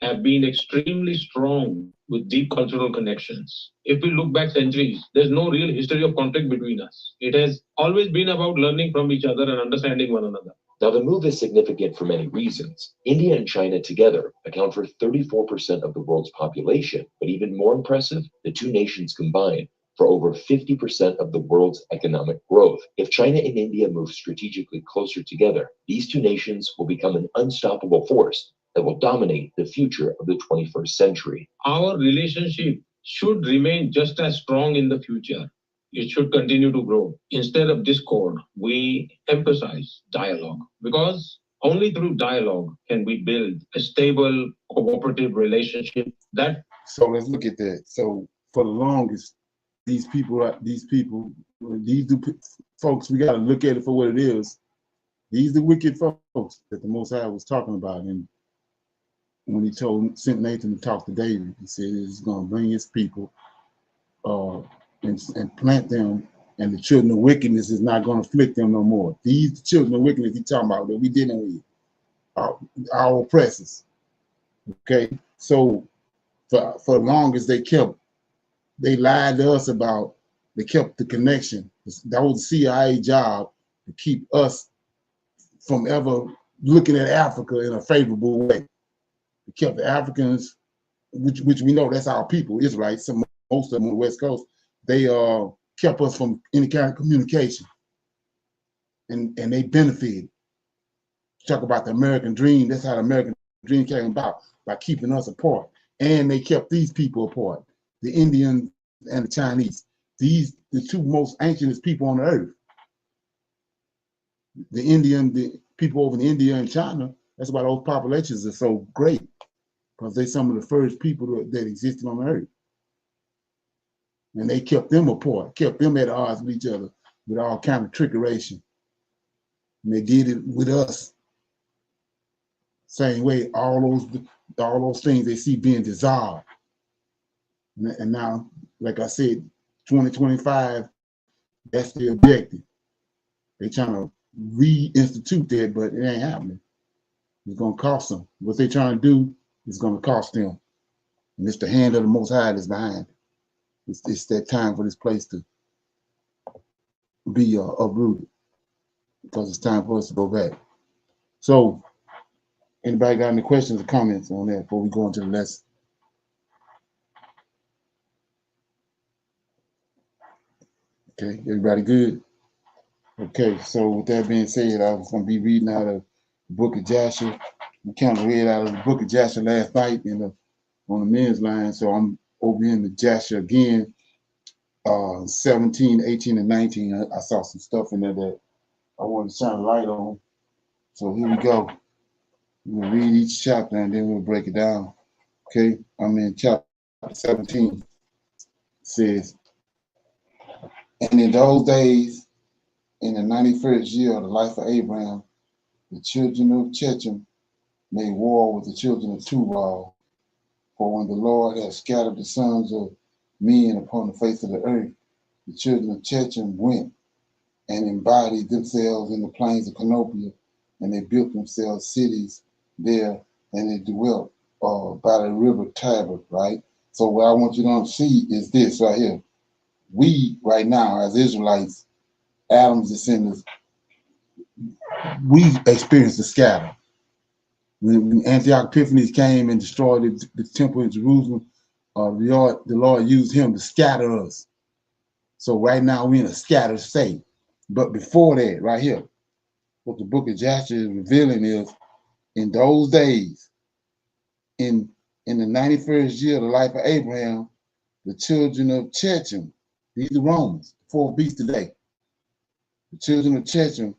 have been extremely strong with deep cultural connections. If we look back centuries, there's no real history of conflict between us. It has always been about learning from each other and understanding one another. Now, the move is significant for many reasons. India and China together account for 34% of the world's population, but even more impressive, the two nations combined for over 50% of the world's economic growth. If China and India move strategically closer together, these two nations will become an unstoppable force that will dominate the future of the 21st century. Our relationship should remain just as strong in the future. It should continue to grow. Instead of discord, we emphasize dialogue, because only through dialogue can we build a stable, cooperative relationship. So let's look at that. So for the longest, these folks, we got to look at it for what it is. These are wicked folks that the Most High was talking about. And when he sent Nathan to talk to David, he said he's going to bring his people and plant them, and the children of wickedness is not going to afflict them no more. These children of wickedness he's talking about that we dealing with, our oppressors. Okay, so for long as they lied to us about, they kept the connection. That was the CIA job, to keep us from ever looking at Africa in a favorable way. They kept the Africans, which we know that's our people, Israelites, most of them on the West Coast, they kept us from any kind of communication. And they benefited. Talk about the American dream, that's how the American dream came about, by keeping us apart. And they kept these people apart, the Indians and the Chinese. These the two most ancientest people on the earth. The people over in India and China, that's why those populations are so great, because they're some of the first people that existed on the earth. And they kept them apart, kept them at odds with each other, with all kind of trickery. And they did it with us. Same way, all those things they see being dissolved. And now, like I said, 2025, that's the objective. They're trying to reinstitute that, but it ain't happening. It's going to cost them. What they're trying to do is going to cost them. And it's the hand of the Most High that's behind it. It's that time for this place to be uprooted, because it's time for us to go back. So, anybody got any questions or comments on that before we go into the lesson? Okay, everybody good? Okay, so with that being said, I was going to be reading out of the book of Joshua. We kind of read out of the book of Joshua last night on the men's line, so I'm over in the Joshua again, 17, 18, and 19. I saw some stuff in there that I wanted to shine a light on. So here we go. We'll read each chapter and then we'll break it down. Okay, I'm in chapter 17. It says, and in those days, in the 91st year of the life of Abraham, the children of Chechem made war with the children of Tubal. For when the Lord had scattered the sons of men upon the face of the earth, the children of Chechem went and embodied themselves in the plains of Canopia, and they built themselves cities there, and they dwelt by the river Tiber, right? So what I want you to see is this right here. We, right now, as Israelites, Adam's descendants, we experienced the scatter. When Antioch Epiphanes came and destroyed the temple in Jerusalem, the Lord used him to scatter us. So right now we're in a scattered state. But before that, right here, what the book of Joshua is revealing is, in those days, in the 91st year of the life of Abraham, the children of Chechem, these are Romans, the fourth beast today, the children of Chechem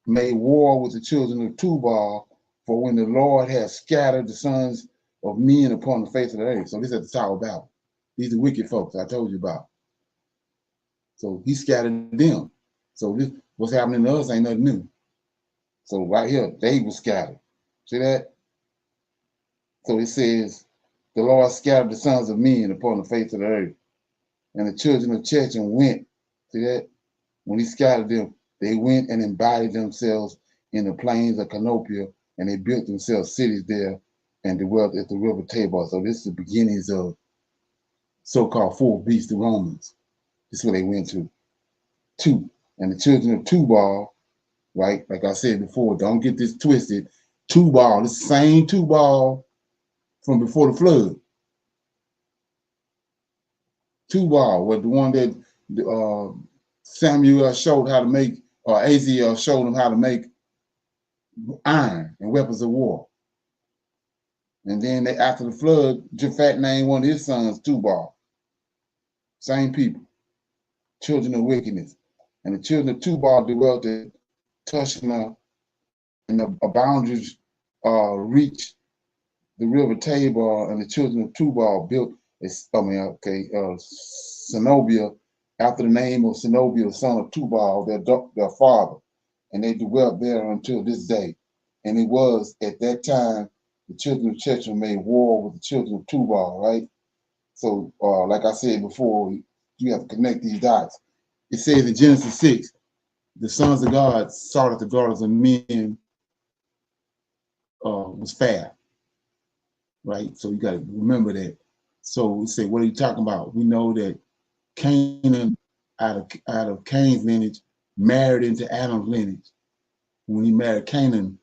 made war with the children of Tubal, for when the Lord had scattered the sons of men upon the face of the earth. So this is at the Tower of Babel. These are wicked folks I told you about. So he scattered them. So this, what's happening to us ain't nothing new. So right here, they were scattered. See that? So it says, the Lord scattered the sons of men upon the face of the earth. And the children of Chechem went. See that? When he scattered them, they went and embodied themselves in the plains of Canopia, and they built themselves cities there and dwelt at the river Tabor. So this is the beginnings of so-called fourth beast, the Romans. This is where they went to. Two. And the children of Tubal, right? Like I said before, don't get this twisted. Tubal, the same Tubal from before the flood. Tubal was the one that Samuel showed how to make, or Azazel showed him how to make iron and weapons of war. And then after the flood, Japhet named one of his sons Tubal. Same people, children of wickedness. And the children of Tubal dwelt at Tushna, and the boundaries reached the river Tabor, and the children of Tubal built Zenobia, after the name of Zenobia, son of Tubal, their father. And they dwelt there until this day. And it was at that time the children of Chechem made war with the children of Tubal, right? So, like I said before, you have to connect these dots. It says in Genesis 6, the sons of God saw that the daughters of men was fair, right? So you got to remember that. So we say, what are you talking about? We know that Canaan, out of Cain's lineage, married into Adam's lineage. When he married Canaan,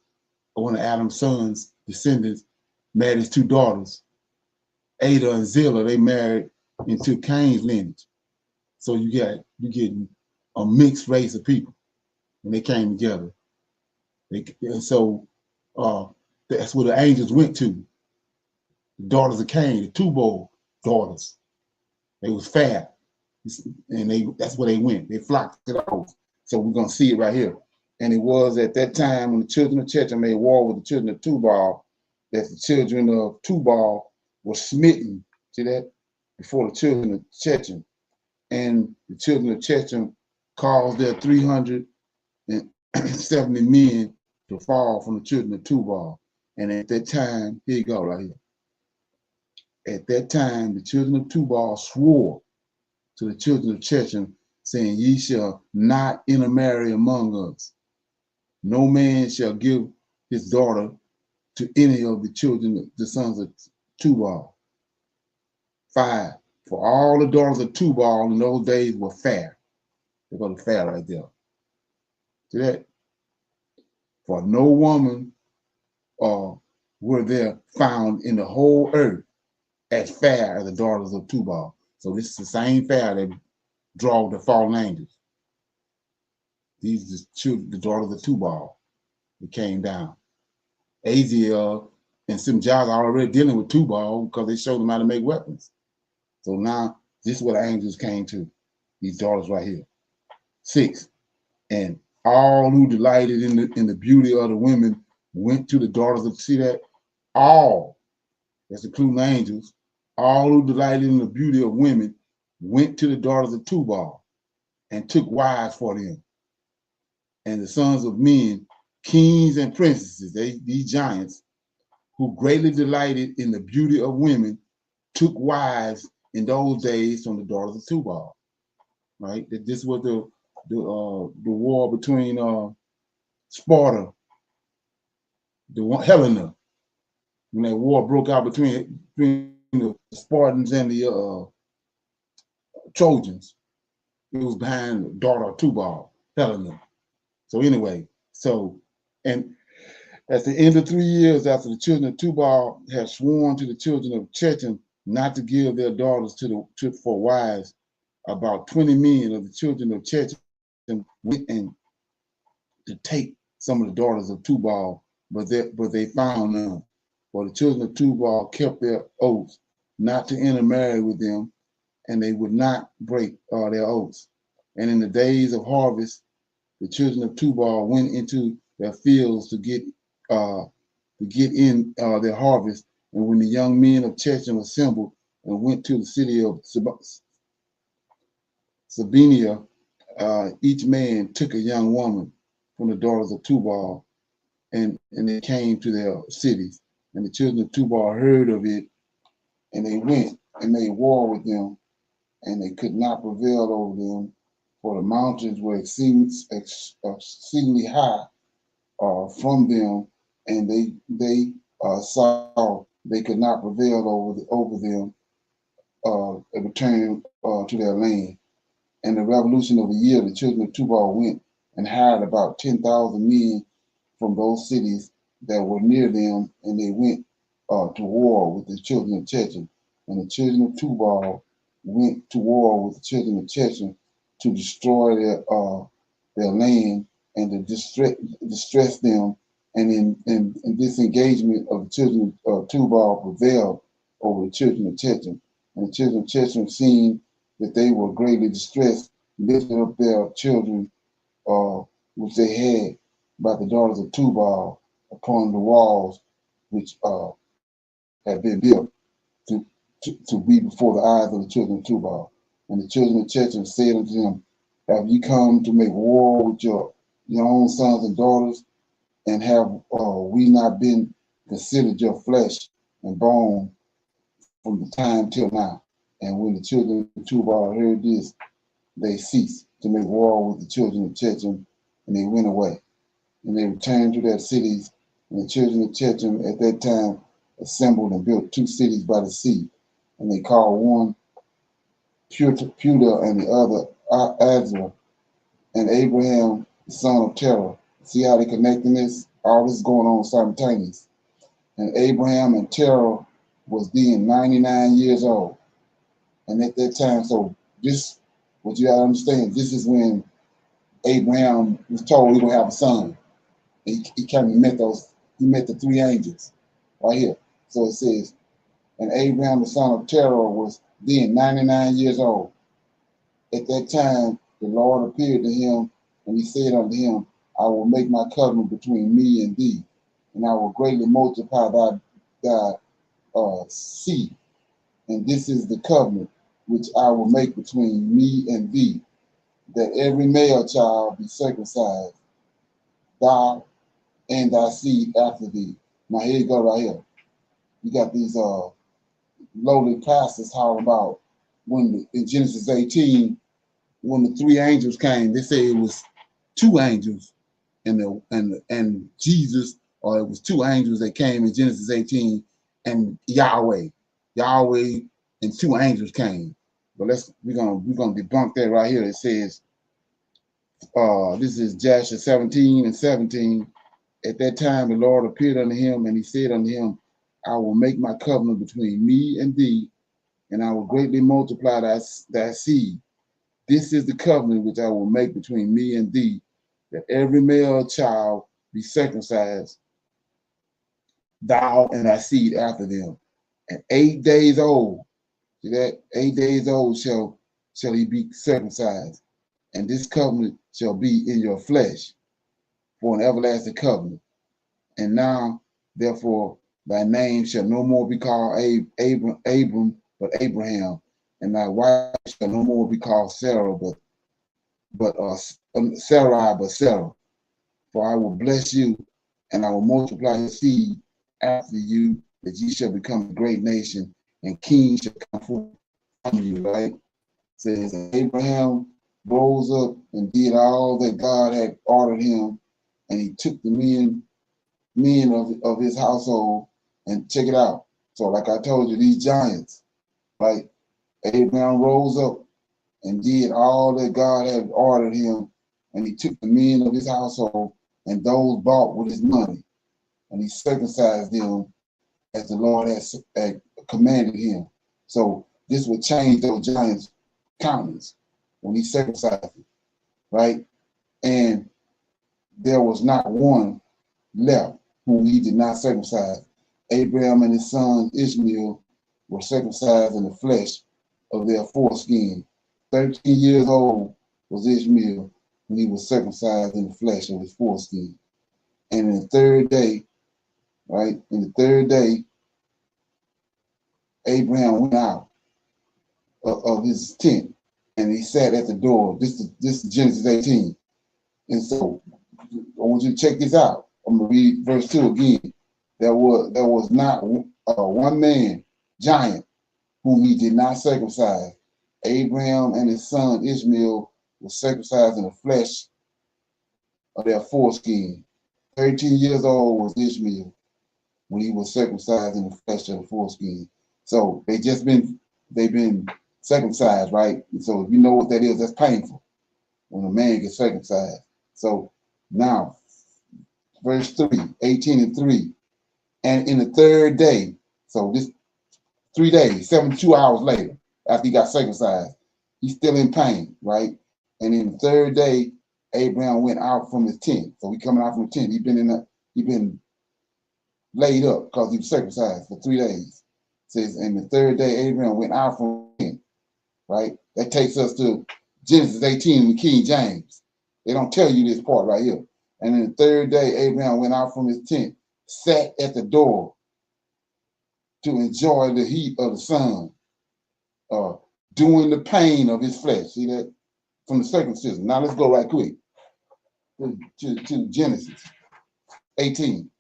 one of Adam's sons, descendants, married his two daughters, Ada and Zillah. They married into Cain's lineage. So you get a mixed race of people when they came together. So that's where the angels went to. The daughters of Cain, the Tubal daughters. They was fair, and that's where they went. They flocked to those. So we're gonna see it right here. And it was at that time when the children of Chechem made war with the children of Tubal, that the children of Tubal were smitten. See that? Before the children of Chechem. And the children of Chechem caused their 370 men to fall from the children of Tubal. And at that time, here you go, right here. At that time, the children of Tubal swore to the children of Chechem, saying, ye shall not intermarry among us. No man shall give his daughter to any of the children, the sons of Tubal. 5. For all the daughters of Tubal in those days were fair. They go to fair right there. See that? For no woman were there found in the whole earth as fair as the daughters of Tubal. So this is the same fair that draw the fallen angels. These are the children, the daughters of Tubal that came down. Azazel and Simjaz are already dealing with Tubal because they showed them how to make weapons. So now this is what the angels came to, these daughters right here. 6. And all who delighted in the beauty of the women went to the daughters of, see that? All, that's including the angels, all who delighted in the beauty of women went to the daughters of Tubal and took wives for them. And the sons of men kings and princesses, these giants, who greatly delighted in the beauty of women, took wives in those days from the daughters of Tubal. Right? That this was the war between Sparta, Helena, when that war broke out between the Spartans and the Trojans. It was behind the daughter of Tubal, Helena. So anyway, and at the end of 3 years after the children of Tubal had sworn to the children of Chechen not to give their daughters for wives, about 20 men of the children of Chechen went and to take some of the daughters of Tubal, but they found none. For the children of Tubal kept their oaths not to intermarry with them, and they would not break their oaths. And in the days of harvest, the children of Tubal went into their fields to get in their harvest. And when the young men of Chechen assembled and went to the city of Sabinea, each man took a young woman from the daughters of Tubal, and they came to their cities. And the children of Tubal heard of it, and they went and made war with them, and they could not prevail over them, for the mountains were exceedingly high from them, and they saw they could not prevail over them and return to their land. And the revolution of a year, the children of Tubal went and hired about 10,000 men from those cities that were near them, and they went to war with the children of Chechen. And the children of Tubal went to war with the children of Chechen to destroy their land and to distress them. And in this engagement of the children of Tubal prevailed over the children of Chechen. And the children of Chechen, seeing that they were greatly distressed, lifted up their children, which they had by the daughters of Tubal, upon the walls which had been built to be before the eyes of the children of Tubal. And the children of Chechen said unto them, have you come to make war with your own sons and daughters? And have we not been considered your flesh and bone from the time till now? And when the children of Tubal heard this, they ceased to make war with the children of Chechen, and they went away. And they returned to their cities, and the children of Chechen at that time assembled and built 2 cities by the sea, and they called one Puda and the other Azra. And Abraham, the son of Terah. See how they connecting this? All this is going on simultaneous. And Abraham and Terah was then 99 years old. And at that time, so this, what you gotta understand, this is when Abraham was told he would have a son. He came and met the 3 angels right here. So it says, and Abraham, the son of Terah, was then 99 years old. At that time, the Lord appeared to him, and he said unto him, I will make my covenant between me and thee, and I will greatly multiply thy seed. And this is the covenant which I will make between me and thee, that every male child be circumcised, thou and thy seed after thee. Now here you go right here. You got these lowly pastors talking about in Genesis 18, when the 3 angels came, they say it was 2 angels and Jesus, or it was 2 angels that came in Genesis 18, and Yahweh and 2 angels came. But we're gonna debunk that right here. It says, this is Joshua 17 and 17. At that time, the Lord appeared unto him, and he said unto him, I will make my covenant between me and thee, and I will greatly multiply thy seed. This is the covenant which I will make between me and thee, that every male child be circumcised, thou and thy seed after them. And 8 days old, see that? 8 days old shall he be circumcised. And this covenant shall be in your flesh for an everlasting covenant. And now, therefore, thy name shall no more be called Abram, but Abraham, and thy wife shall no more be called Sarah, but Sarai, but Sarah. For I will bless you, and I will multiply your seed after you, that ye shall become a great nation, and kings shall come forth from you, right? It says, and Abraham rose up and did all that God had ordered him, and he took the men of his household, and check it out. So like I told you, these giants, right? Abraham rose up and did all that God had ordered him, and he took the men of his household and those bought with his money, and he circumcised them as the Lord had commanded him. So this would change those giants' countenance when he circumcised them, right? And there was not one left whom he did not circumcise. Abraham and his son Ishmael were circumcised in the flesh of their foreskin. 13 years old was Ishmael when he was circumcised in the flesh of his foreskin. And in the third day, right, Abraham went out of his tent and he sat at the door. This is Genesis 18. And so I want you to check this out. I'm going to read verse 2 again. There was not one man, giant, whom he did not circumcise. Abraham and his son Ishmael were circumcised in the flesh of their foreskin. 13 years old was Ishmael when he was circumcised in the flesh of the foreskin. So they've been circumcised, right? And so if you know what that is, that's painful when a man gets circumcised. So now, verse 3, 18 and 3. And in the third day, so this 3 days, 72 hours later, after he got circumcised, he's still in pain, right? And in the third day, Abraham went out from his tent. So he coming out from the tent. He been laid up because he was circumcised for 3 days. It says, and the third day, Abraham went out from the tent, right? That takes us to Genesis 18 in the King James. They don't tell you this part right here. And in the third day, Abraham went out from his tent, sat at the door to enjoy the heat of the sun, doing the pain of his flesh. See that? From the circumcision. Now let's go right quick to Genesis 18.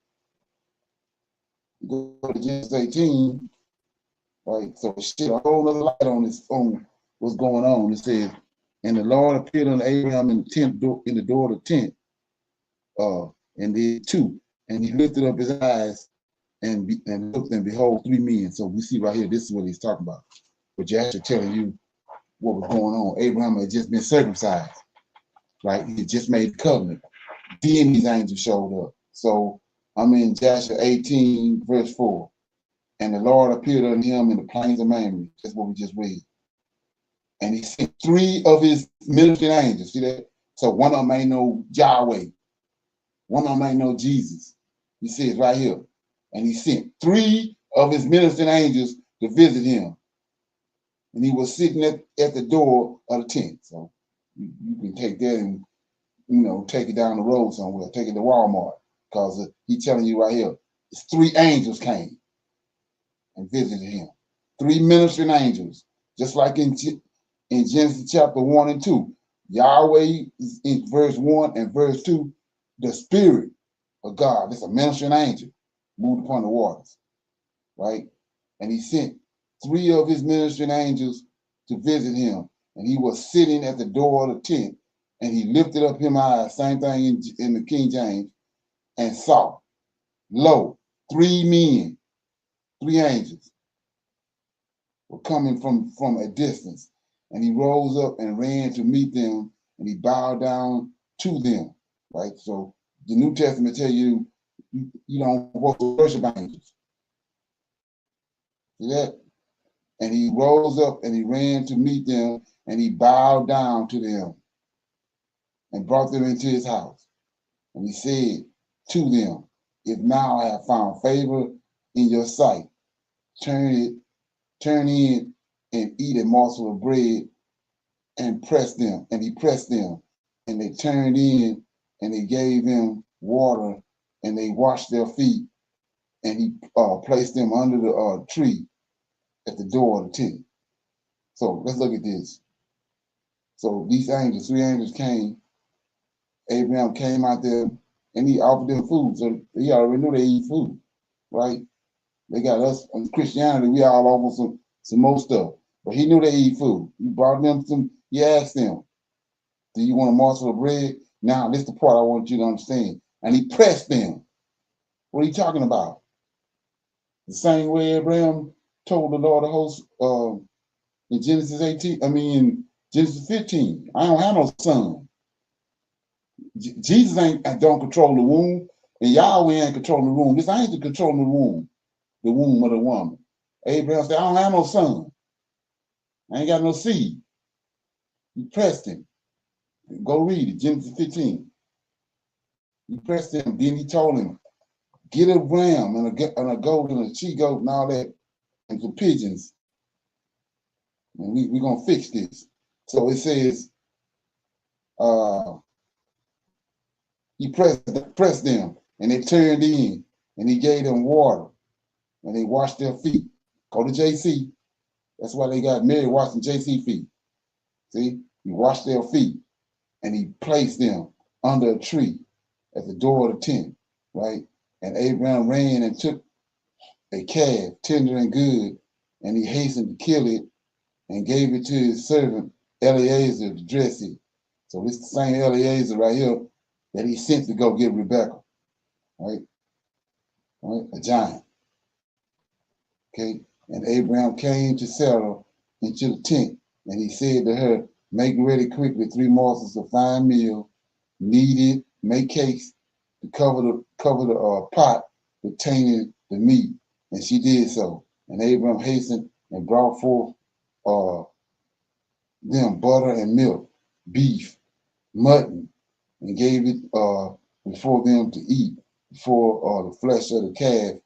Go to Genesis 18, right? So it shed a whole other light on what's going on. It says, and the Lord appeared unto Abraham in the door of the tent, and did two. And he lifted up his eyes and looked, and behold, 3 men. So we see right here, this is what he's talking about. But Joshua telling you what was going on. Abraham had just been circumcised, right? He had just made the covenant. Then these angels showed up. So I'm in Joshua 18, verse 4. And the Lord appeared unto him in the plains of Mamre. That's what we just read. And he sent 3 of his ministering angels. See that? So one of them ain't no Yahweh. One of them ain't no Jesus. He says right here. And he sent 3 of his ministering angels to visit him. And he was sitting at the door of the tent. So you can take that and, take it down the road somewhere, take it to Walmart, because he's telling you right here, it's 3 angels came and visited him. 3 ministering angels, just like in Genesis chapter 1 and 2. Yahweh is in verse 1 and verse 2, the Spirit of God, that's a ministering angel, moved upon the waters, right? And he sent 3 of his ministering angels to visit him. And he was sitting at the door of the tent, and he lifted up his eyes, same thing in the King James, and saw, lo, 3 men, 3 angels were coming from a distance. And he rose up and ran to meet them, and he bowed down to them, right? So the New Testament tell you, you don't worship angels. See that? And he rose up and he ran to meet them, and he bowed down to them and brought them into his house. And he said to them, if now I have found favor in your sight, turn in and eat a morsel of bread and press them. And he pressed them, and they turned in, and they gave him water, and they washed their feet, and he placed them under the tree at the door of the tent. So let's look at this. So these angels, 3 angels came. Abraham came out there and he offered them food. So he already knew they eat food, right? They got us in Christianity, we all over some more stuff. But he knew they eat food. He brought them some, he asked them, do you want a morsel of bread? Now, this is the part I want you to understand. And he pressed them. What are you talking about? The same way Abraham told the Lord of hosts in Genesis 18, in Genesis 15, I don't have no son. Jesus don't control the womb, and Yahweh ain't controlling the womb. This ain't controlling the womb of the woman. Abraham said, I don't have no son. I ain't got no seed. He pressed him. Go read it, Genesis 15. He pressed him. Then he told him, get a ram and a goat and a she goat and all that, and some pigeons. And we're going to fix this. So it says, he pressed them, and they turned in, and he gave them water, and they washed their feet. Go to JC. That's why they got married, washing JC feet. See? He washed their feet, and he placed them under a tree at the door of the tent, right? And Abraham ran and took a calf, tender and good, and he hastened to kill it and gave it to his servant Eliezer to dress it. So this is the same Eliezer right here that he sent to go get Rebekah, right? A giant. Okay. And Abraham came to Sarah into the tent, and he said to her, make ready quickly 3 morsels of fine meal, knead it, make cakes to cover the pot containing the meat. And she did so. And Abraham hastened and brought forth them butter and milk, beef, mutton, and gave it before them to eat, before the flesh of the calf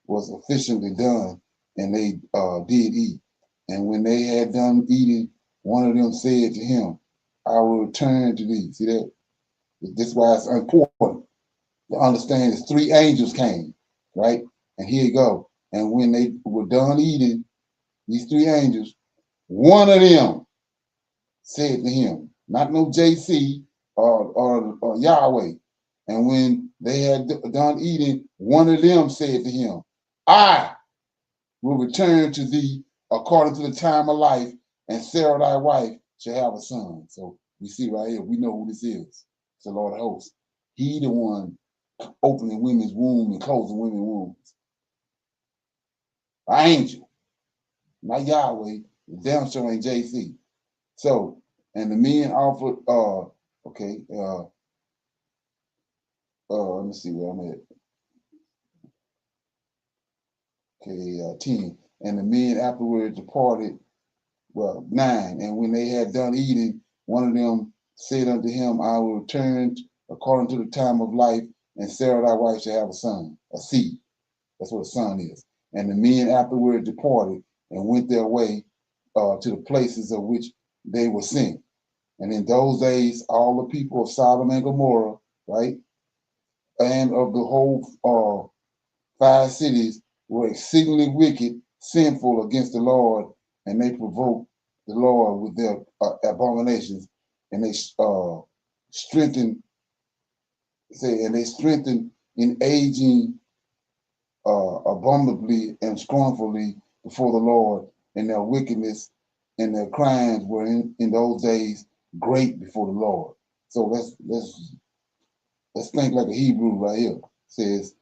was officially done, and they did eat. And when they had done eating, one of them said to him, I will return to thee. See that? This is why it's important to understand is 3 angels came, right? And here you go. And when they were done eating, these 3 angels, one of them said to him, not no JC or Yahweh. And when they had done eating, one of them said to him, I will return to thee according to the time of life, and Sarah thy wife shall have a son. So we see right here, we know who this is. It's the Lord of hosts. He the one opening women's womb and closing women's wombs. An angel, not Yahweh, damn sure ain't JC. So, and the men offered, let me see where I'm at. Okay, 10. And the men afterwards departed, 9. And when they had done eating, one of them said unto him, I will return according to the time of life, and Sarah thy wife shall have a son, a seed. That's what a son is. And the men afterwards departed and went their way to the places of which they were sent. And in those days, all the people of Sodom and Gomorrah, right, and of the whole 5 cities were exceedingly wicked, sinful against the Lord, and they provoked the Lord with their abominations, and they strengthened in aging abominably and scornfully before the Lord, and their wickedness and their crimes were in those days great before the Lord. So let's think like a Hebrew right here. It says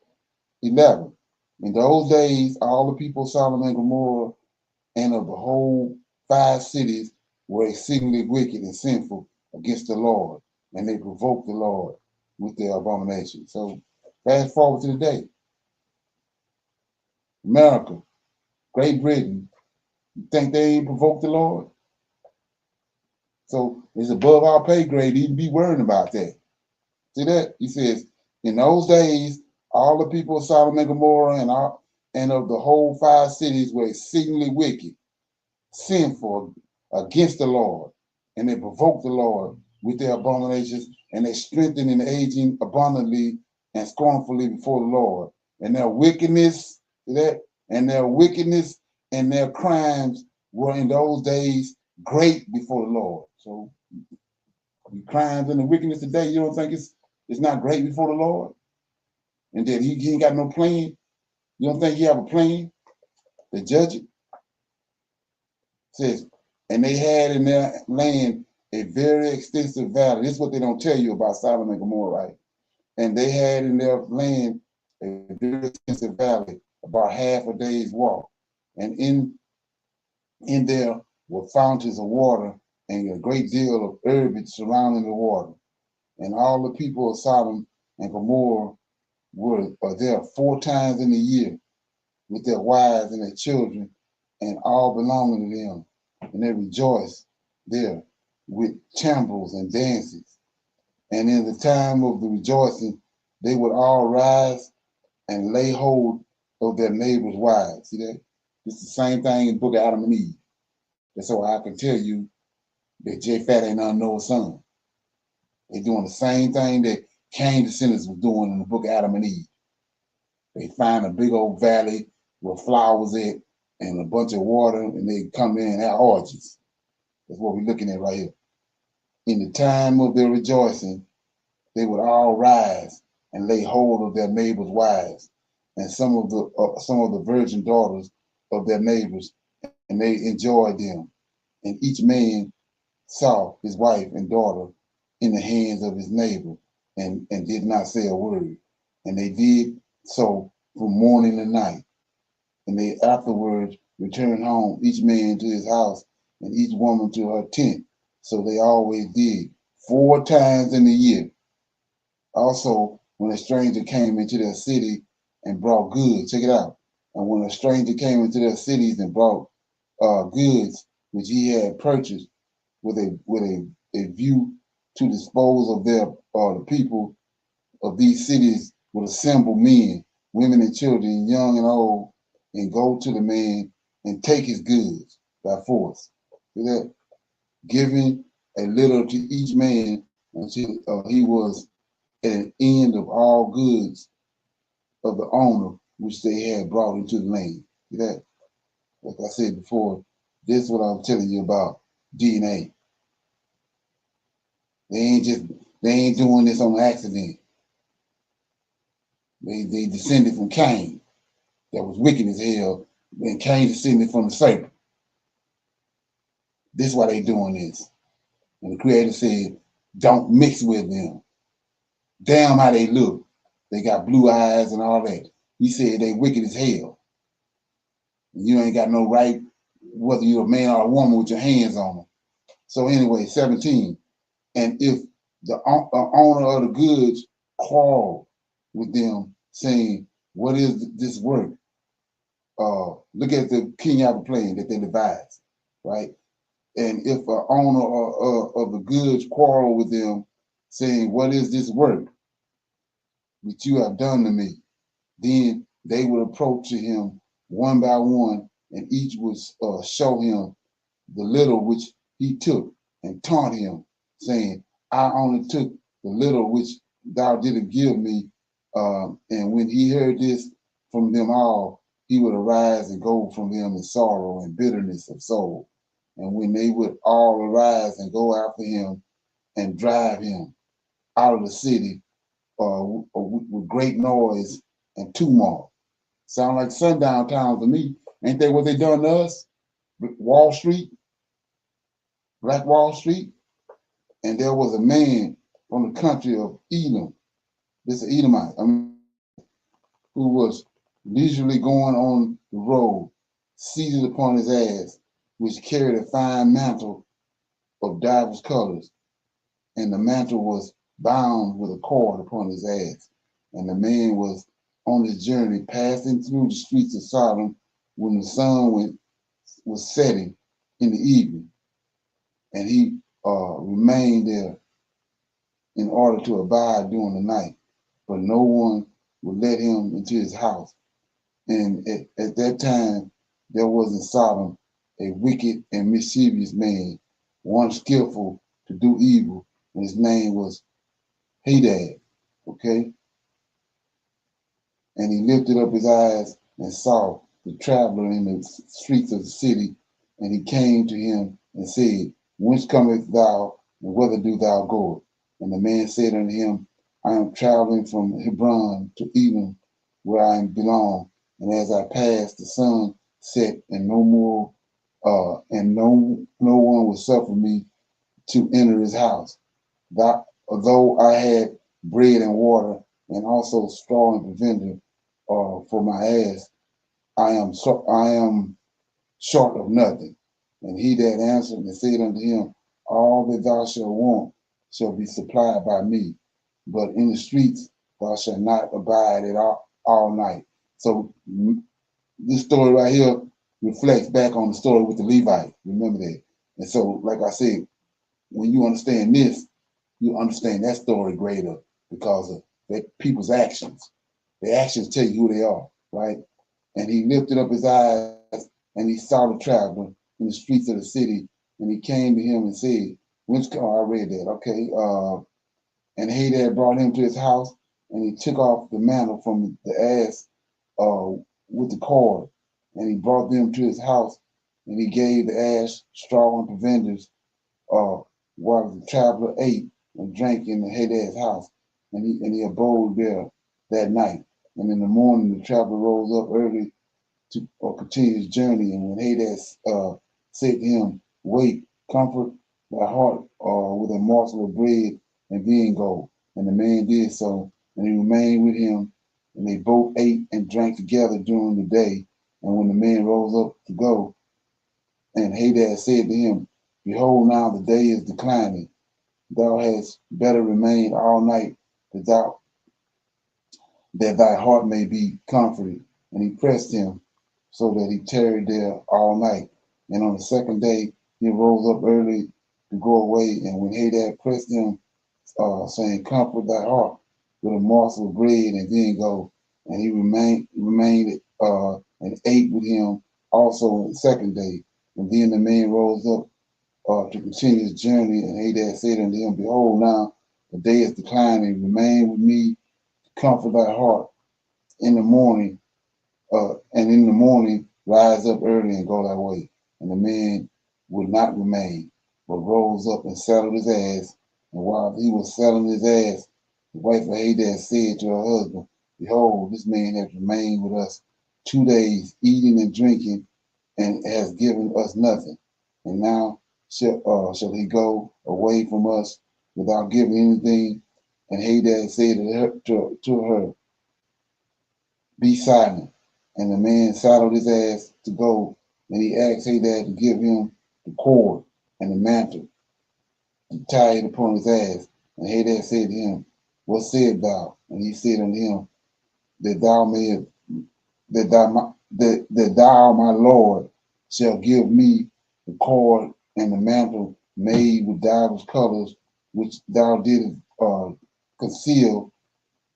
11. In those days, all the people of Sodom and Gomorrah and of the whole 5 cities were exceedingly wicked and sinful against the Lord, and they provoked the Lord with their abomination. So fast forward to today. America, Great Britain, you think they ain't provoked the Lord? So it's above our pay grade to even be worrying about that. See that? He says, in those days, all the people of Sodom and Gomorrah and of the whole 5 cities were exceedingly wicked, sinful against the Lord, and they provoked the Lord with their abominations, and they strengthened in aging abundantly and scornfully before the Lord. And their wickedness, and their crimes were in those days great before the Lord. So the crimes and the wickedness today, you don't think it's It's not great before the Lord? And that he ain't got no plan? You don't think he have a plan to judge it? It says, and they had in their land a very extensive valley. This is what they don't tell you about Sodom and Gomorrah, right? And they had in their land a very extensive valley, about half a day's walk. And in there were fountains of water and a great deal of herbage surrounding the water. And all the people of Sodom and Gomorrah are there 4 times in a year with their wives and their children and all belonging to them. And they rejoice there with timbrels and dances. And in the time of the rejoicing, they would all rise and lay hold of their neighbors' wives. See that? It's the same thing in the book of Adam and Eve. That's why I can tell you that Japhet ain't none Noah's son. They're doing the same thing that Cain descendants was doing in the book of Adam and Eve. They find a big old valley with flowers in and a bunch of water, and they come in and have orgies. That's what we're looking at right here. In the time of their rejoicing, they would all rise and lay hold of their neighbors' wives and some of the virgin daughters of their neighbors, and they enjoyed them. And each man saw his wife and daughter in the hands of his neighbor and did not say a word. And they did so from morning to night. And they afterwards returned home, each man to his house and each woman to her tent. So they always did 4 times in the year. Also, when a stranger came into their city and brought goods, check it out. And when a stranger came into their cities and brought goods which he had purchased with a view to dispose of the people of these cities would assemble men, women and children, young and old, and go to the man and take his goods by force. See that? Giving a little to each man until he was at an end of all goods of the owner which they had brought into the land. See that? Like I said before, this is what I'm telling you about DNA. They ain't doing this on accident. They descended from Cain, that was wicked as hell, and Cain descended from the serpent. This is why they doing this. And the Creator said, don't mix with them. Damn how they look. They got blue eyes and all that. He said they wicked as hell. And you ain't got no right, whether you're a man or a woman, with your hands on them. So anyway, 17. And if the owner of the goods quarrel with them, saying, what is this work? Look at the King Apple plan that they devised, right? And if an owner of the goods quarrel with them, saying, what is this work which you have done to me? Then they would approach to him one by one, and each would show him the little which he took and taunt him, saying, I only took the little which thou didst give me. And when he heard this from them all, he would arise and go from them in sorrow and bitterness of soul. And when they would all arise and go after him and drive him out of the city with great noise and tumult. Sound like sundown towns to me. Ain't that what they done to us? Wall Street, Black Wall Street. And there was a man from the country of Edom, this is Edomite, who was leisurely going on the road, seated upon his ass, which carried a fine mantle of divers colors, and the mantle was bound with a cord upon his ass. And the man was on his journey, passing through the streets of Sodom when the sun was setting in the evening. And he remained there in order to abide during the night, but no one would let him into his house. And at that time, there was in Sodom a wicked and mischievous man, one skillful to do evil, and his name was Hadad, okay? And he lifted up his eyes and saw the traveler in the streets of the city, and he came to him and said, whence comest thou, and whither do thou go? And the man said unto him, I am traveling from Hebron to Eden, where I belong. And as I pass, the sun set, and no more, and no one will suffer me to enter his house. That although I had bread and water, and also straw and provender for my ass, I am short of nothing. And he that answered and said unto him, all that thou shalt want shall be supplied by me, but in the streets thou shalt not abide at all night. So this story right here reflects back on the story with the Levite. Remember that. And so, like I said, when you understand this, you understand that story greater because of that people's actions. The actions tell you who they are, right? And he lifted up his eyes and he saw the traveler in the streets of the city, and he came to him and said, I read that, okay. And Hadad brought him to his house, and he took off the mantle from the ass with the cord, and he brought them to his house, and he gave the ass straw and provenders while the traveler ate and drank in the Hadad's house, and he abode there that night. And in the morning the traveler rose up early to continue his journey. And when Hadad said to him, wait, comfort thy heart with a morsel of bread and vinegar. Gold. And the man did so, and he remained with him, and they both ate and drank together during the day. And when the man rose up to go, and Hadad said to him, behold, now the day is declining. Thou hadst better remain all night, that thy heart may be comforted. And he pressed him, so that he tarried there all night. And on the second day, he rose up early to go away. And when Hadad pressed him, saying, comfort thy heart with a morsel of bread and vinegar, and he remained and ate with him also on the second day. And then the man rose up to continue his journey. And Hadad said unto him, behold, now the day is declining. Remain with me to comfort thy heart in the morning. And in the morning, rise up early and go thy way. And the man would not remain, but rose up and saddled his ass. And while he was saddling his ass, the wife of Hadad said to her husband, behold, this man has remained with us 2 days, eating and drinking, and has given us nothing. And now shall he go away from us without giving anything? And Hadad said to her, be silent. And the man saddled his ass to go, and he asked Hadad to give him the cord and the mantle to tie it upon his ass. And Hadad said to him, what said thou? And he said unto him, that thou, my Lord, shall give me the cord and the mantle made with divers colors, which thou didst conceal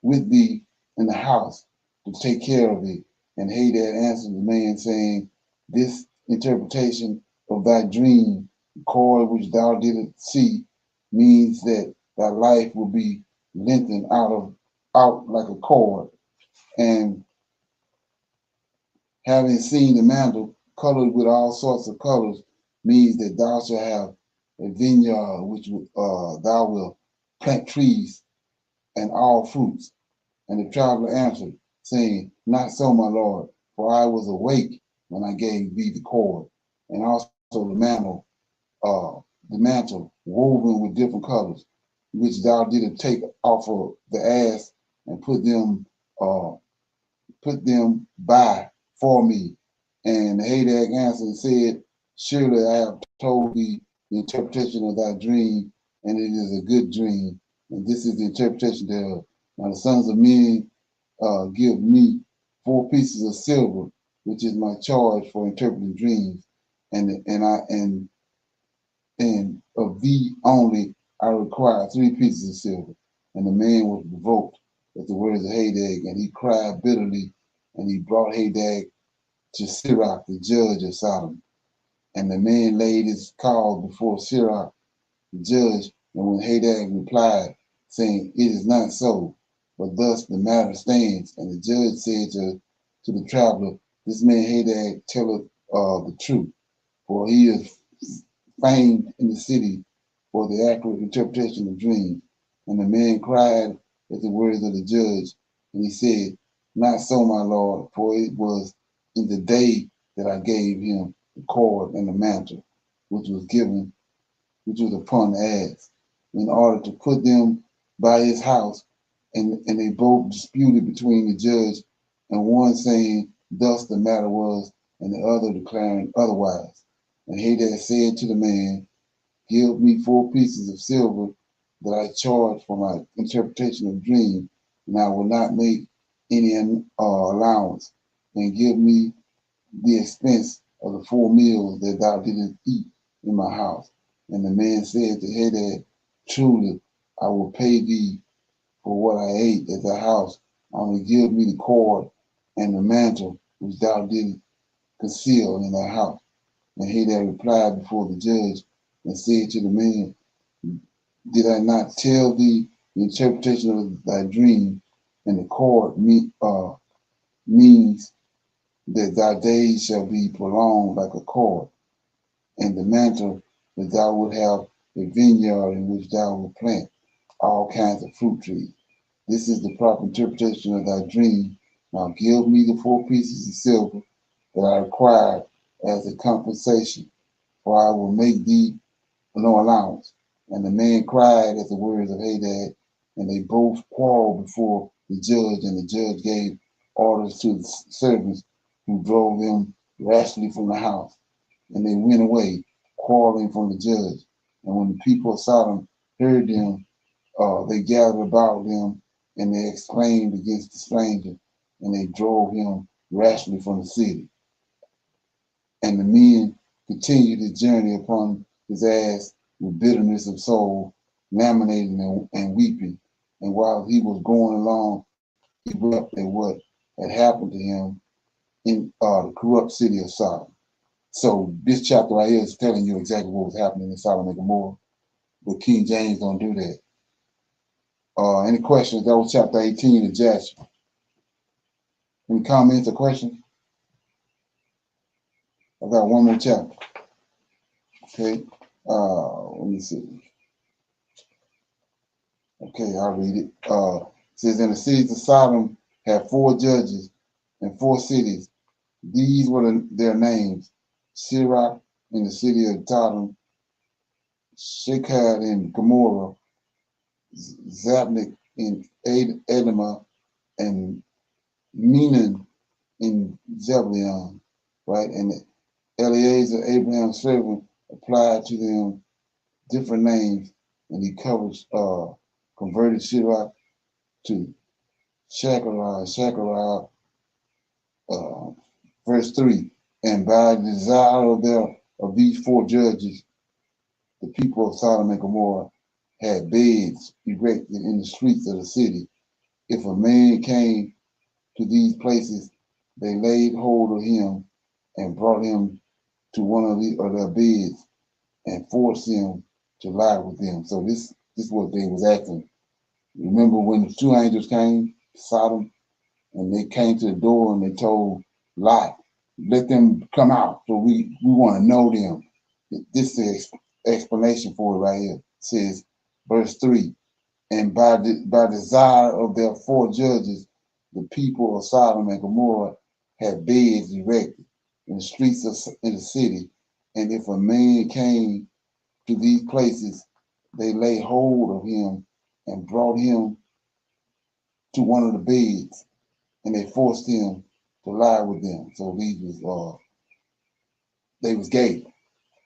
with thee in the house to take care of it. And Hadad answered the man, saying, this interpretation of thy dream, the cord which thou didst see, means that thy life will be lengthened out like a cord. And having seen the mantle colored with all sorts of colors, means that thou shalt have a vineyard which thou wilt plant trees and all fruits. And the traveler answered, saying, not so, my Lord, for I was awake when I gave thee the cord, and also the mantle woven with different colors, which thou didst take off of the ass and put them by for me. And Hadad answered and said, surely I have told thee the interpretation of thy dream, and it is a good dream, and this is the interpretation thereof. Now the sons of men give me 4 pieces of silver, which is my charge for interpreting dreams, and of thee only I require 3 pieces of silver. And the man was provoked at the words of Hadad, and he cried bitterly, and he brought Hadad to Sirach, the judge of Sodom. And the man laid his cause before Sirach, the judge, and when Hadad replied, saying, it is not so, but thus the matter stands. And the judge said to the traveler, this man Hadad telleth the truth, for he is famed in the city for the accurate interpretation of dreams. And the man cried at the words of the judge. And he said, Not so, my lord, for it was in the day that I gave him the cord and the mantle, which was upon the ass, in order to put them by his house. And they both disputed between the judge, and one saying, Thus the matter was, and the other declaring otherwise. And Hadad said to the man, Give me 4 pieces of silver that I charge for my interpretation of the dream, and I will not make any allowance, and give me the expense of the 4 meals that thou didst eat in my house. And the man said to Hadad, Truly, I will pay thee for what I ate at thy house. Only give me the cord and the mantle which thou didst conceal in thy house. And Hadad replied before the judge and said to the man, Did I not tell thee the interpretation of thy dream? And the cord means that thy days shall be prolonged like a cord, and the mantle that thou wilt have a vineyard in which thou wilt plant all kinds of fruit trees. This is the proper interpretation of thy dream. Now give me the 4 pieces of silver that I require as a compensation, for I will make thee no allowance. And the man cried at the words of Hadad, and they both quarreled before the judge, and the judge gave orders to the servants who drove them rashly from the house. And they went away, quarreling from the judge. And when the people of Sodom heard them, they gathered about them, and they exclaimed against the stranger, and they drove him rashly from the city. And the men continued his journey upon his ass with bitterness of soul, lamenting and weeping. And while he was going along, he wept at what had happened to him in the corrupt city of Sodom. So this chapter right here is telling you exactly what was happening in Sodom and Gomorrah, but King James don't do that. Any questions? That was chapter 18 of Jasher. Any comments or questions? I got one more chapter. Okay. Let me see. Okay, I'll read it. It says, In the cities of Sodom had 4 judges and 4 cities. These were their names: Sirach in the city of Sodom, Shechar in Gomorrah, Zabnik in Edoma, and Menon in Zebulun, right? And Eleazar, Abraham's servant, applied to them different names, and he covers converted Sirach to Shechar, verse 3. And by the desire of these 4 judges, the people of Sodom and Gomorrah had beds erected in the streets of the city. If a man came to these places, they laid hold of him and brought him to one of their beds and forced him to lie with them. So this is what they was asking. Remember when the 2 angels came to Sodom, and they came to the door and they told Lot, let them come out, so we want to know them. This is the explanation for it right here. It says, verse 3, and by desire of their 4 judges, the people of Sodom and Gomorrah had beds erected in the streets of in the city, and if a man came to these places, they laid hold of him and brought him to one of the beds, and they forced him to lie with them. So these was they was gay.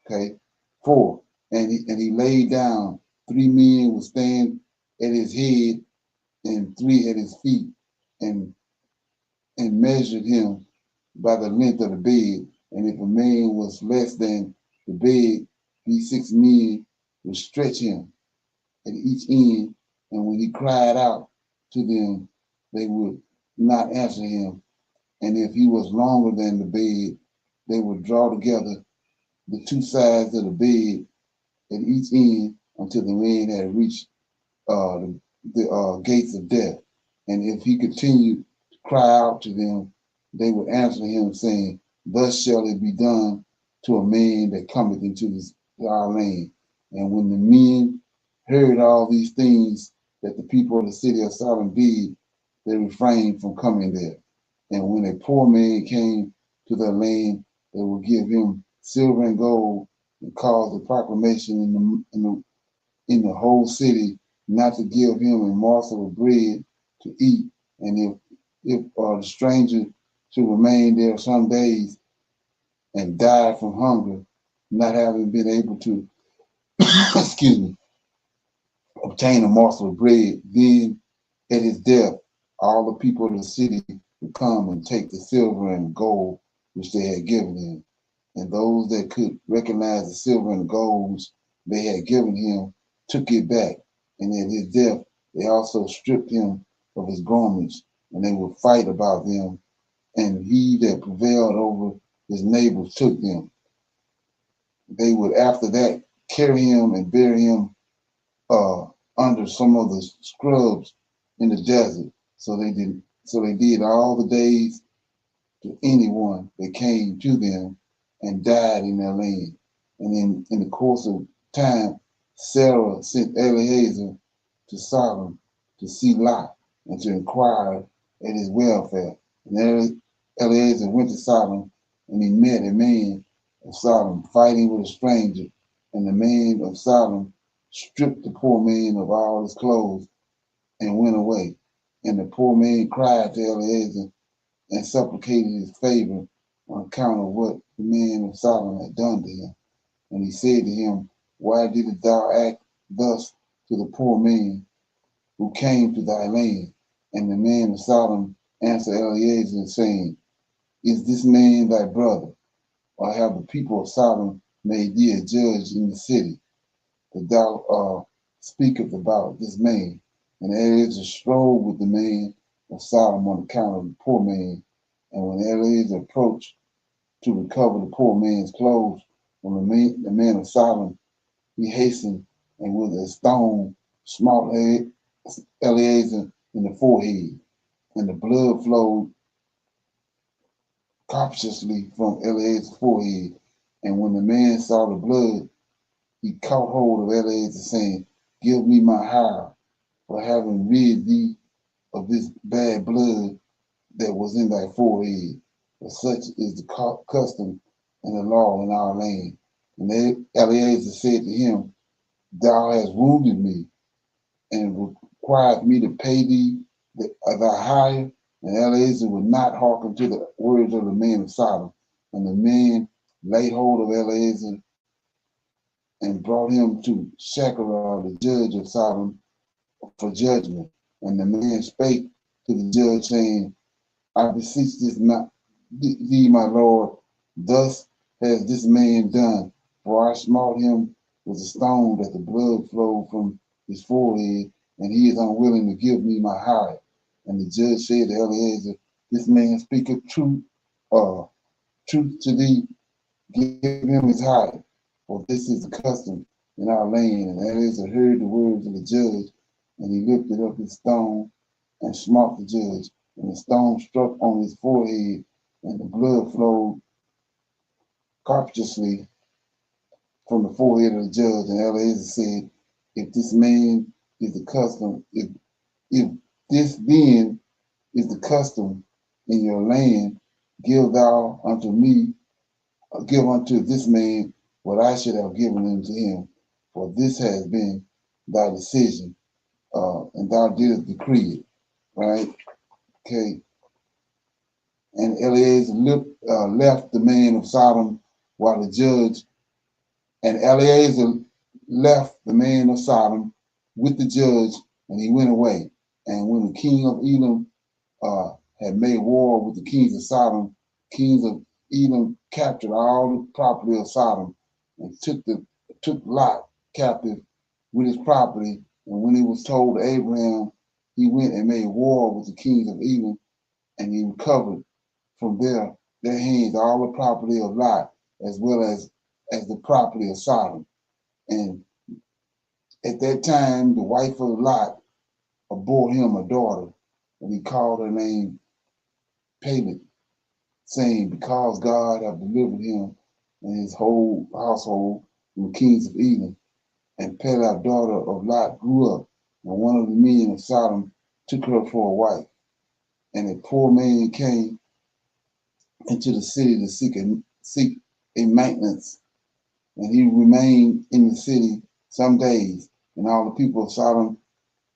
Okay. 4. And he laid down. 3 men would stand at his head and 3 at his feet, and measured him by the length of the bed. And if a man was less than the bed, these 6 men would stretch him at each end, and when he cried out to them, they would not answer him. And if he was longer than the bed, they would draw together the 2 sides of the bed at each end until the man had reached the gates of death. And if he continued to cry out to them, they would answer him, saying, Thus shall it be done to a man that cometh into our land. And when the men heard all these things that the people of the city of Sodom did, they refrained from coming there. And when a poor man came to their land, they would give him silver and gold and cause a proclamation in the whole city not to give him a morsel of bread to eat, and if the stranger should remain there some days and die from hunger, not having been able to excuse me, obtain a morsel of bread, then at his death, all the people of the city would come and take the silver and gold which they had given him. And those that could recognize the silver and the gold which they had given him took it back. And at his death, they also stripped him of his garments, and they would fight about them. And he that prevailed over his neighbors took them. They would after that carry him and bury him under some of the scrubs in the desert. So they did all the days to anyone that came to them and died in their land. And in the course of time, Sarah sent Eliezer to Sodom to see Lot and to inquire at his welfare. And Eliezer went to Sodom, and he met a man of Sodom fighting with a stranger. And the man of Sodom stripped the poor man of all his clothes and went away. And the poor man cried to Eliezer and supplicated his favor on account of what the man of Sodom had done to him. And he said to him, why didst thou act thus to the poor man who came to thy land? And the man of Sodom answered Eliezer, saying, is this man thy brother? Or have the people of Sodom made thee a judge in the city, that thou speakest about this man? And Eliezer strove with the man of Sodom on account of the poor man. And when Eliezer approached to recover the poor man's clothes from the man of Sodom, he hastened and with a stone smote Eliezer in the forehead, and the blood flowed copiously from Eliezer's forehead. And when the man saw the blood, he caught hold of Eliezer, saying, give me my hire for having rid thee of this bad blood that was in thy forehead. For such is the custom and the law in our land. And Eliezer said to him, thou hast wounded me, and required me to pay thee thy hire. And Eliezer would not hearken to the words of the man of Sodom. And the man laid hold of Eliezer and brought him to Shecharah, the judge of Sodom, for judgment. And the man spake to the judge, saying, I beseech thee, my Lord, thus has this man done, for I smote him with a stone that the blood flowed from his forehead, and he is unwilling to give me my hire. And the judge said to Eliezer, this man speaketh truth to thee, give him his hire, for this is the custom in our land. And Eliezer heard the words of the judge, and he lifted up his stone and smote the judge. And the stone struck on his forehead, and the blood flowed copiously from the forehead of the judge. And Eliezer said, if this man is the custom, if this then is the custom in your land, give thou unto me, give unto this man what I should have given unto him, for this has been thy decision, and thou didst decree it, right? Okay. And Eliezer left the man of Sodom while the judge, and Eliezer left the man of Sodom with the judge, and he went away. And when the king of Edom had made war with the kings of Sodom, kings of Edom captured all the property of Sodom and took Lot captive with his property. And when he was told to Abraham, he went and made war with the kings of Edom, and he recovered from their hands all the property of Lot, as well as the property of Sodom. And at that time, the wife of Lot bore him a daughter, and he called her name Pelet, saying, because God hath delivered him and his whole household from the kings of Edom. And Pelet, daughter of Lot, grew up And one of the men of Sodom took her for a wife. And a poor man came into the city to seek a maintenance. And he remained in the city some days. And all the people of Sodom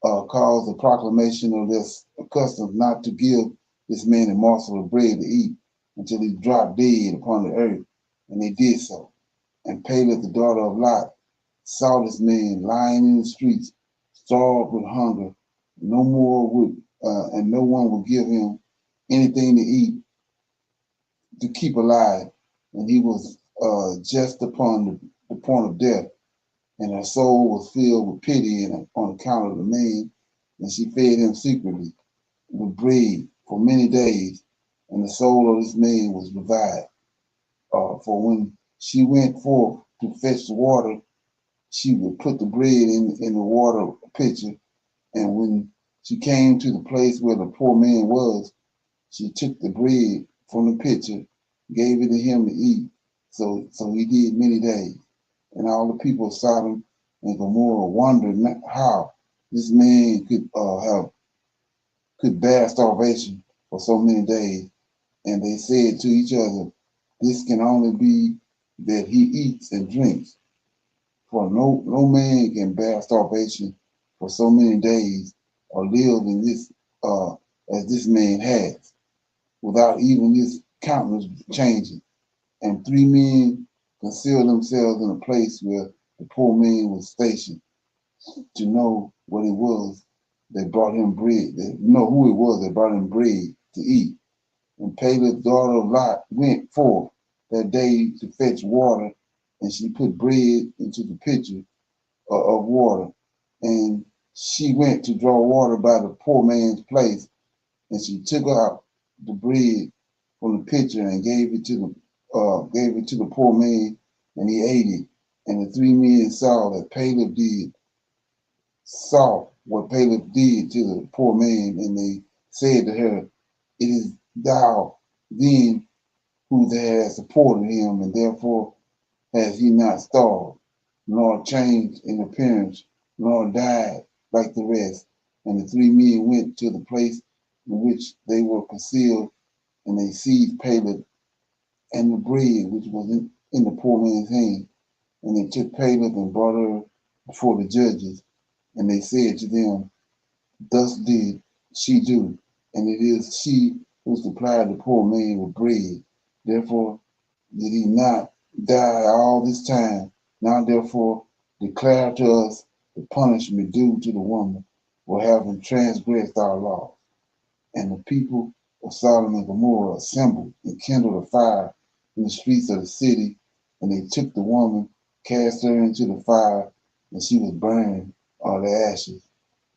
caused a proclamation of this custom not to give this man a morsel of bread to eat until he dropped dead upon the earth. And they did so. And Peleth, the daughter of Lot, saw this man lying in the streets, starved with hunger. No more would, and no one would give him anything to eat to keep alive. And he was just upon the point of death. And her soul was filled with pity on account of the man. And she fed him secretly with bread for many days. And the soul of this man was revived. For when she went forth to fetch the water, she would put the bread in the water pitcher. And when she came to the place where the poor man was, she took the bread from the pitcher, gave it to him to eat. So he did many days. And all the people of Sodom and Gomorrah wondered how this man could bear starvation for so many days. And they said to each other, this can only be that he eats and drinks. For no man can bear starvation for so many days or live in this as this man has, without even his countenance changing. And 3 men concealed themselves in a place where the poor man was stationed to know what it was that brought him bread, know who it was that brought him bread to eat. And Peleth's daughter of Lot went forth that day to fetch water, and she put bread into the pitcher of water. And she went to draw water by the poor man's place, and she took out the bread from the pitcher and gave it to the poor man, and he ate it. And the 3 men saw what Peleth did to the poor man, and they said to her, it is thou then who has supported him, and therefore has he not starved, nor changed in appearance, nor died like the rest. And the 3 men went to the place in which they were concealed, and they seized Peleth and the bread which was in the poor man's hand. And they took Peleth and brought her before the judges. And they said to them, thus did she do, and it is she who supplied the poor man with bread. Therefore did he not die all this time? Now therefore declare to us the punishment due to the woman for having transgressed our law. And the people of Sodom and Gomorrah assembled and kindled a fire in the streets of the city, and they took the woman, cast her into the fire, and she was burned on the ashes.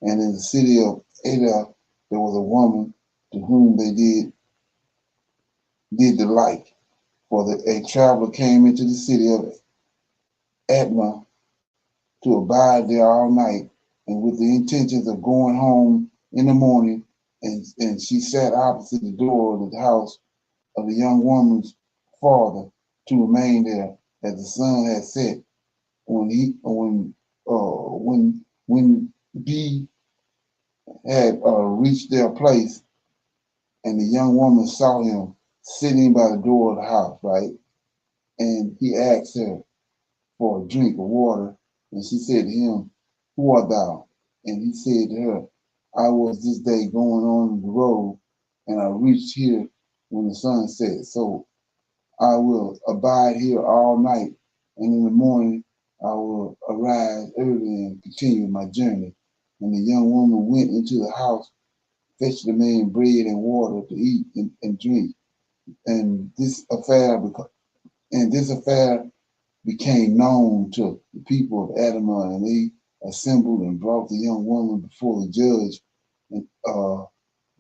And in the city of Ada there was a woman to whom they did the like. For a traveler came into the city of Admah to abide there all night, and with the intentions of going home in the morning, and she sat opposite the door of the house of the young woman's father to remain there, as the sun had set. When B had reached their place, and the young woman saw him sitting by the door of the house, right? And he asked her for a drink of water, and she said to him, who art thou? And he said to her, I was this day going on the road, and I reached here when the sun set. So I will abide here all night, and in the morning I will arise early and continue my journey. And the young woman went into the house, fetched the man bread and water to eat and drink. And this affair became known to the people of Adamah, and they assembled and brought the young woman before the judge, and,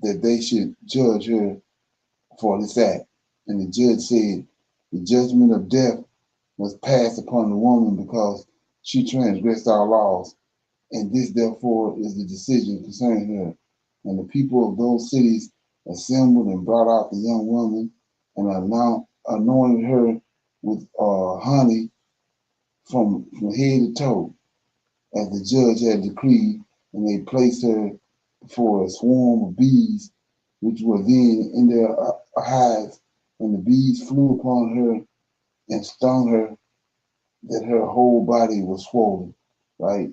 that they should judge her for this act. And the judge said, the judgment of death was passed upon the woman because she transgressed our laws, and this therefore is the decision concerning her. And the people of those cities assembled and brought out the young woman and anointed her with honey from head to toe, as the judge had decreed, and they placed her before a swarm of bees, which were then in their hives, and the bees flew upon her and stung her, that her whole body was swollen, right?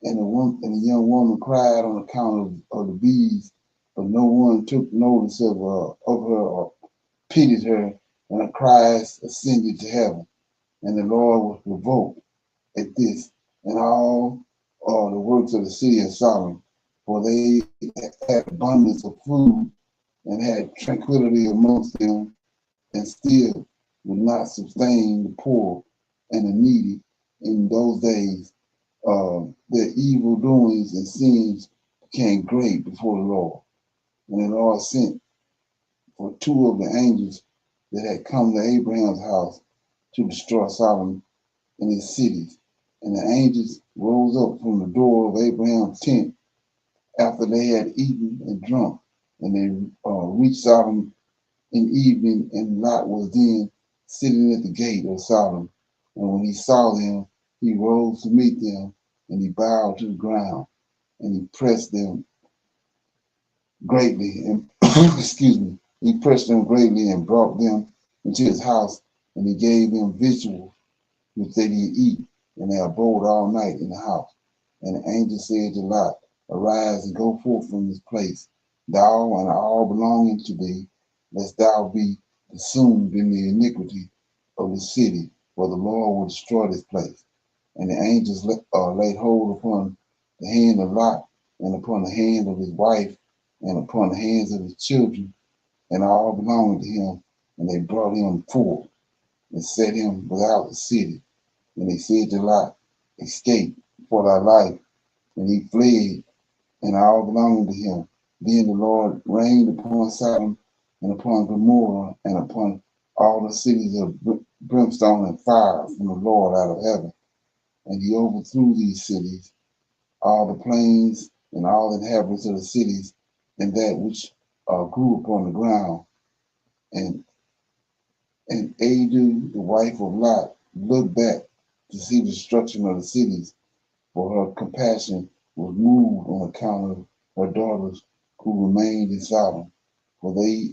And the young woman cried on account of the bees, but no one took notice of her or pitied her, and her cries ascended to heaven. And the Lord was provoked at this, and all the works of the city of Sodom, for they had abundance of food and had tranquility amongst them, and still would not sustain the poor and the needy in those days. Their evil doings and sins became great before the Lord. And the Lord sent for two of the angels that had come to Abraham's house to destroy Sodom and his cities. And the angels rose up from the door of Abraham's tent after they had eaten and drunk, and they reached Sodom in evening, and Lot was then sitting at the gate of Sodom. And when he saw them, he rose to meet them, and he bowed to the ground, and he pressed them greatly, and excuse me, he pressed them greatly and brought them into his house, and he gave them victuals which they did eat, and they abode all night in the house. And the angel said to Lot, Arise and go forth from this place, thou and all belonging to thee, lest thou be consumed in the iniquity of the city, for the Lord will destroy this place. And the angels laid hold upon the hand of Lot, and upon the hand of his wife, and upon the hands of his children, and all belonging to him, and they brought him forth, and set him without the city. And they said to Lot, Escape for thy life. And he fled, and all belonging to him. Then the Lord rained upon Sodom and upon Gomorrah and upon all the cities of brimstone and fire from the Lord out of heaven. And he overthrew these cities, all the plains and all the inhabitants of the cities, and that which grew upon the ground. And Adu, the wife of Lot, looked back to see the destruction of the cities, for her compassion was moved on account of her daughters who remained in Sodom, for they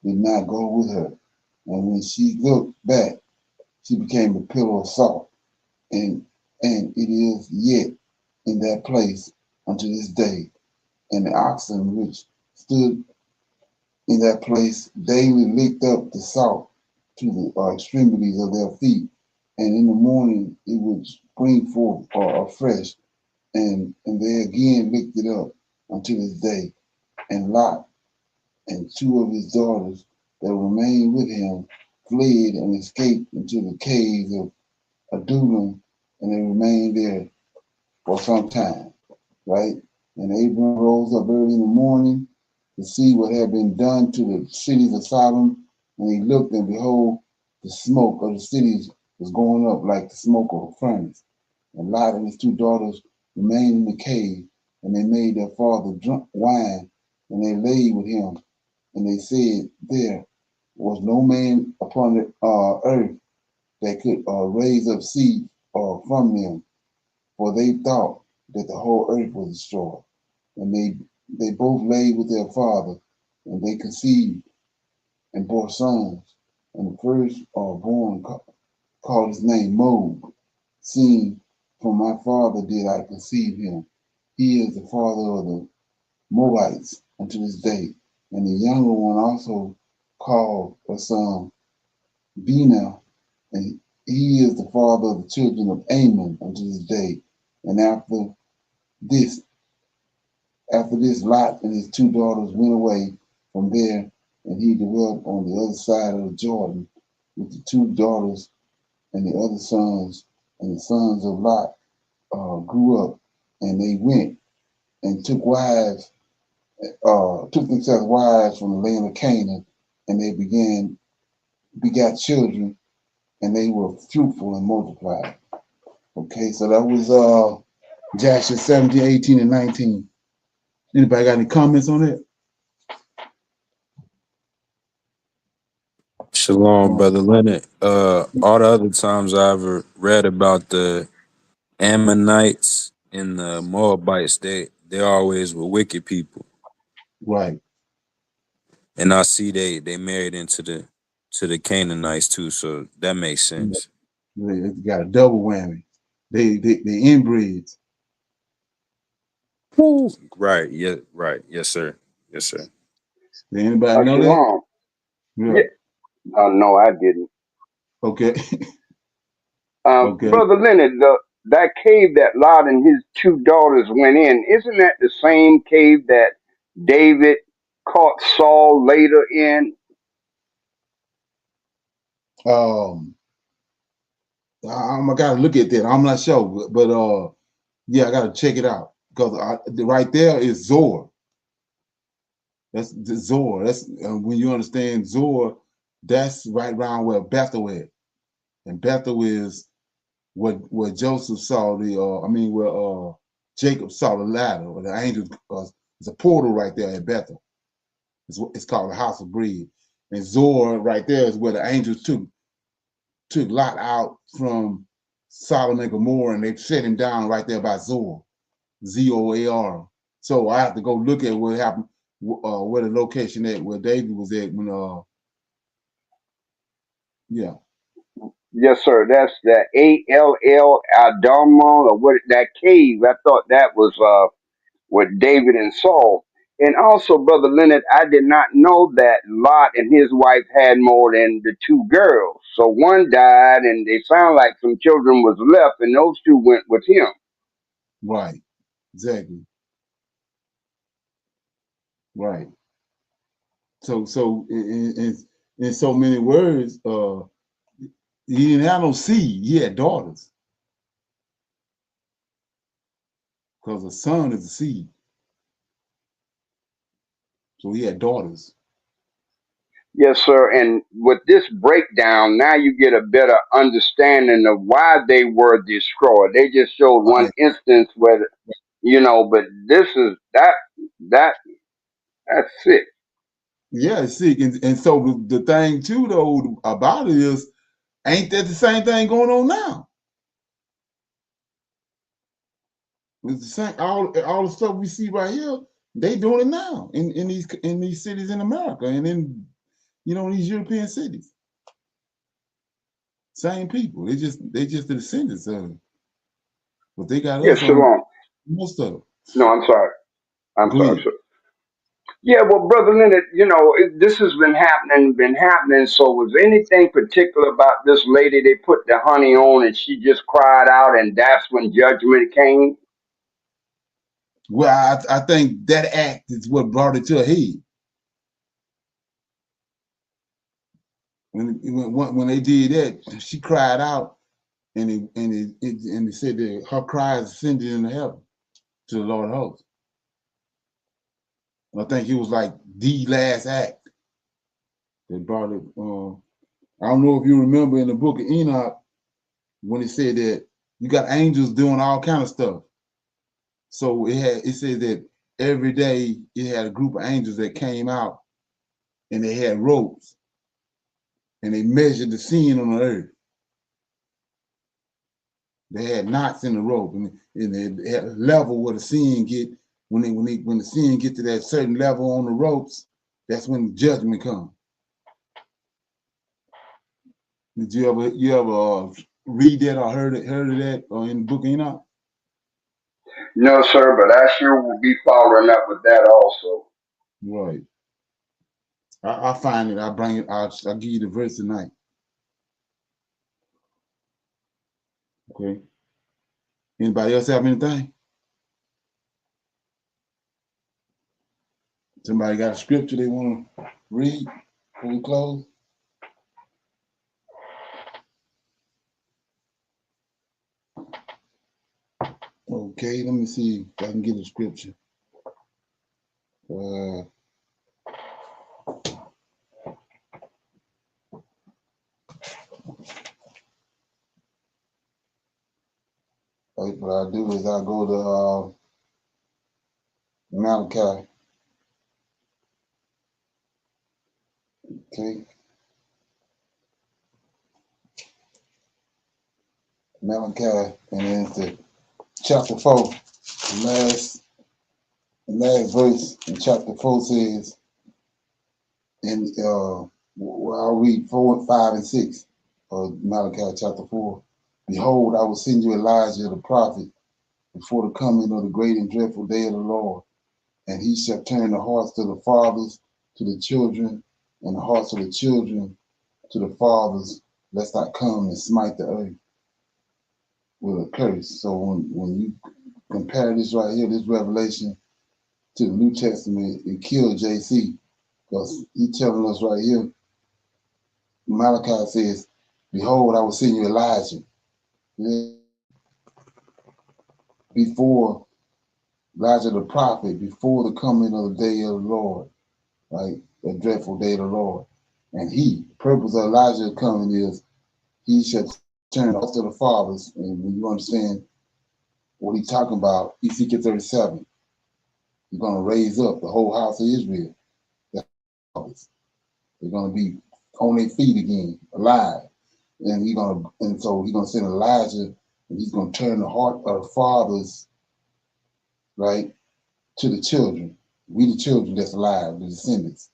did not go with her. And when she looked back, she became a pillar of salt, and it is yet in that place unto this day. And the oxen which stood in that place daily licked up the salt to the extremities of their feet, and in the morning it would spring forth afresh, and they again licked it up unto this day. And Lot and two of his daughters that remained with him fled and escaped into the caves of Adullam, and they remained there for some time, right? And Abram rose up early in the morning to see what had been done to the cities of Sodom, and he looked, and behold, the smoke of the cities was going up like the smoke of a furnace. And Lot and his two daughters remained in the cave, and they made their father drink wine, and they laid with him. And they said, There was no man upon the earth that could raise up seed from them, for they thought that the whole earth was destroyed. And they both laid with their father, and they conceived and bore sons. And the first born called his name Moab, seeing from my father did I conceive him. He is the father of the Moabites unto this day. And the younger one also called her son Bina, and he is the father of the children of Ammon unto this day. And this, after this, Lot and his two daughters went away from there, and he dwelt on the other side of the Jordan with the two daughters and the other sons. And the sons of Lot grew up, and they went and took themselves wives from the land of Canaan, and they begat children, and they were fruitful and multiplied. Okay, so that was Joshua 17, 18, and 19. Anybody got any comments on it? Shalom, Brother Leonard. All the other times I ever read about the Ammonites And the Moabites, they always were wicked people. Right. And I see they married into the Canaanites too, so that makes sense. They got a double whammy. They inbreds. Right. Yeah. Right. Yes, sir. Yes, sir. Did anybody know that? Shalom. Yeah. Yeah. No, I didn't. Okay. Okay. Brother Leonard, that cave that Lot and his two daughters went in, isn't that the same cave that David caught Saul later in? I gotta look at that. I'm not sure, but yeah, I gotta check it out because right there is Zor. That's the Zor. That's when you understand Zor. That's right around where Bethel is, and Bethel is where Joseph saw where Jacob saw the ladder, or the angels. It's a portal right there at Bethel. It's called the House of Bread, and Zor right there is where the angels took Lot out from Sodom and Gomorrah, and they set him down right there by Zor, Zor. So I have to go look at what happened, where the location at, where David was at when, yeah. Yes, sir. That's the ALL Adama, or what, that cave. I thought that was with David and Saul. And also, Brother Leonard, I did not know that Lot and his wife had more than the two girls. So one died, and they sound like some children was left, and those two went with him. Right, exactly, right. So in so many words, he didn't have no seed. He had daughters, because a son is a seed. So he had daughters. Yes, sir. And with this breakdown, now you get a better understanding of why they were destroyed. They just showed one Right. instance where, but this is that that's it. Yeah, see, and so the thing too though about it is, ain't that the same thing going on now? It's the same, all the stuff we see right here, they doing it now in these cities in America and in these European cities. Same people. They just the descendants of it. But they got Yes, us on shalom. most of it. No, I'm sorry. I'm Go sorry, ahead. sir. Yeah, well, Brother Leonard, this has been happening. So, was anything particular about this lady they put the honey on and she just cried out, and that's when judgment came? Well, I think that act is what brought it to a head. When they did that, she cried out, and it said that her cries ascended into heaven to the Lord of hosts. I think it was like the last act that brought it. I don't know if you remember in the book of Enoch when it said that you got angels doing all kind of stuff. So it said that every day it had a group of angels that came out, and they had ropes, and they measured the sin on the earth. They had knots in the rope, and they had a level where the sin get when the sin get to that certain level on the ropes. That's when the judgment comes. Did you ever read that or heard of that or in the book of Enoch? No, sir, but I sure will be following up with that also. Right. I'll find it. I'll bring it. I'll give you the verse tonight. Okay. Anybody else have anything? Somebody got a scripture they want to read before we close? Okay, let me see if I can get a scripture. What I do is I go to Malachi. Okay, Malachi, and then it's the chapter 4, the last verse in chapter 4 says, and I'll read 4, 5, and 6 of Malachi chapter 4. Behold, I will send you Elijah the prophet before the coming of the great and dreadful day of the Lord, and he shall turn the hearts of the fathers to the children, and the hearts of the children to the fathers, lest I come and smite the earth with a curse. So when you compare this right here, this revelation to the New Testament, it killed JC, because he's telling us right here, Malachi says, behold, I will send you Elijah before Elijah the prophet, before the coming of the day of the Lord, right? The dreadful day of the Lord. And the purpose of Elijah coming is he shall turn the hearts of the fathers. And when you understand what he's talking about, Ezekiel 37, he's going to raise up the whole house of Israel. They're going to be on their feet again, alive. And so he's going to send Elijah, and he's going to turn the heart of the fathers, right, to the children. We the children that's alive, the descendants.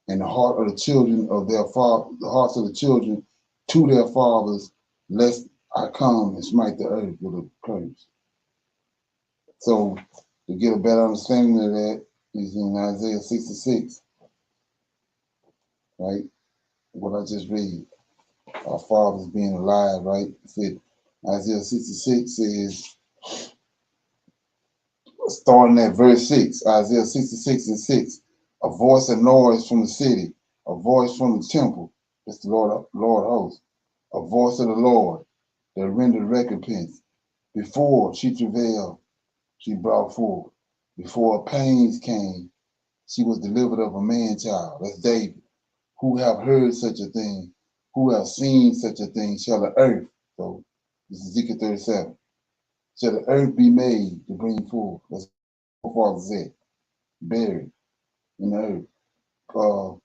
And the heart of the children of their father, the hearts of the children to their fathers, lest I come and smite the earth with a curse. So to get a better understanding of that is in Isaiah 66, right? What I just read. Our fathers being alive, right? It said Isaiah 66 says, starting at verse 6, Isaiah 66 and 6, a voice and noise from the city, a voice from the temple, it's the Lord host, a voice of the Lord that rendered recompense. Before she travailed, she brought forth. Before her pains came, she was delivered of a man child. That's David. Who have heard such a thing? Who have seen such a thing? Shall the earth, so this is Ezekiel 37, shall the earth be made to bring forth? That's what Father said, buried in the earth. Shall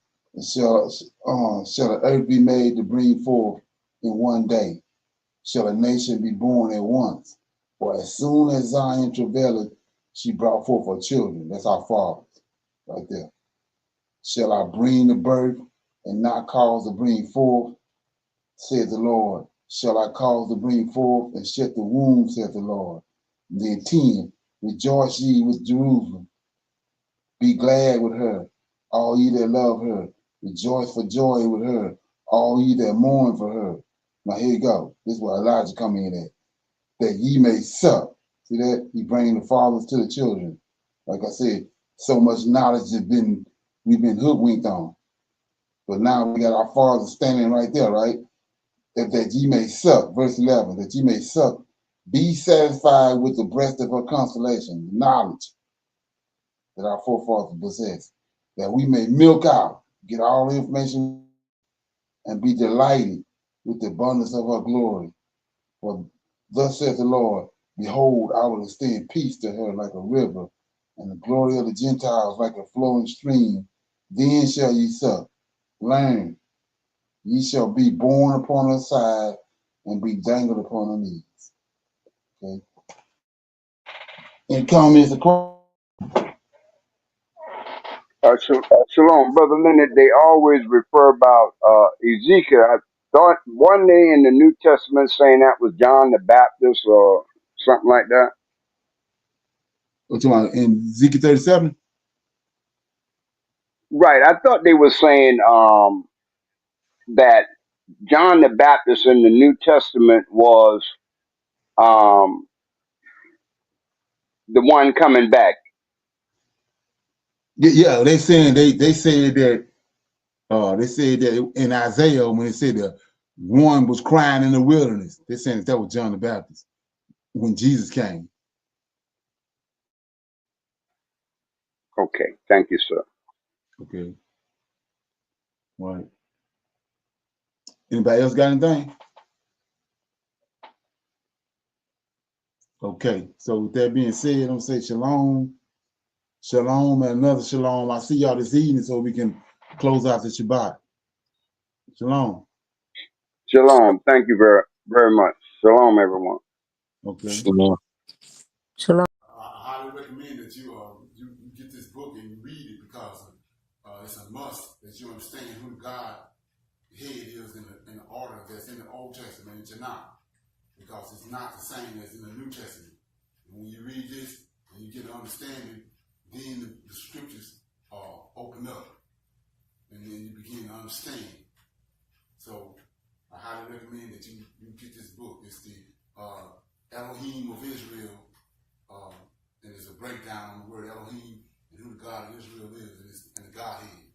the earth be made to bring forth in one day? Shall a nation be born at once? For as soon as Zion travaileth, she brought forth her children. That's our fathers, right there. Shall I bring the birth and not cause to bring forth, said the Lord? Shall I cause to bring forth and shut the womb, said the Lord? And then 10, rejoice ye with Jerusalem. Be glad with her, all ye that love her. Rejoice for joy with her, all ye that mourn for her. Now here you go. This is where Elijah come in at. That ye may sup. See that? He bringing the fathers to the children. Like I said, so much knowledge we've been hoodwinked on. But now we got our fathers standing right there, right? That ye may sup, verse 11, that ye may sup, be satisfied with the breast of her consolation, knowledge that our forefathers possessed, that we may milk out, get all the information, and be delighted with the abundance of her glory. For thus saith the Lord, behold, I will extend peace to her like a river, and the glory of the Gentiles like a flowing stream. Then shall ye sup, learn, ye shall be borne upon her side, and be dangled upon her knees. Okay. And comments across. Shalom, Brother Leonard. They always refer about Ezekiel. I thought one day in the New Testament saying that was John the Baptist or something like that. What's in Ezekiel 37? Right. I thought they were saying that John the Baptist in the New Testament was the one coming back. Yeah, they said that they said that in Isaiah when it said that one was crying in the wilderness. They said that was John the Baptist when Jesus came. Okay. Thank you, sir. Okay. All right. Anybody else got anything? Okay. So with that being said, I'm gonna say shalom, shalom, and another shalom. I'll see y'all this evening so we can close out the Shabbat. Shalom. Shalom. Thank you very, very much. Shalom, everyone. Okay. Shalom. Shalom. I highly recommend that you get this book and you read it because it's a must that you understand who God head is in the order that's in the Old Testament and Tanakh, because it's not the same as in the New Testament. And when you read this and you get an understanding, then the scriptures open up and then you begin to understand. So I highly recommend that you get this book. It's the Elohim of Israel, and it's a breakdown on the word Elohim and who the God of Israel is and the Godhead.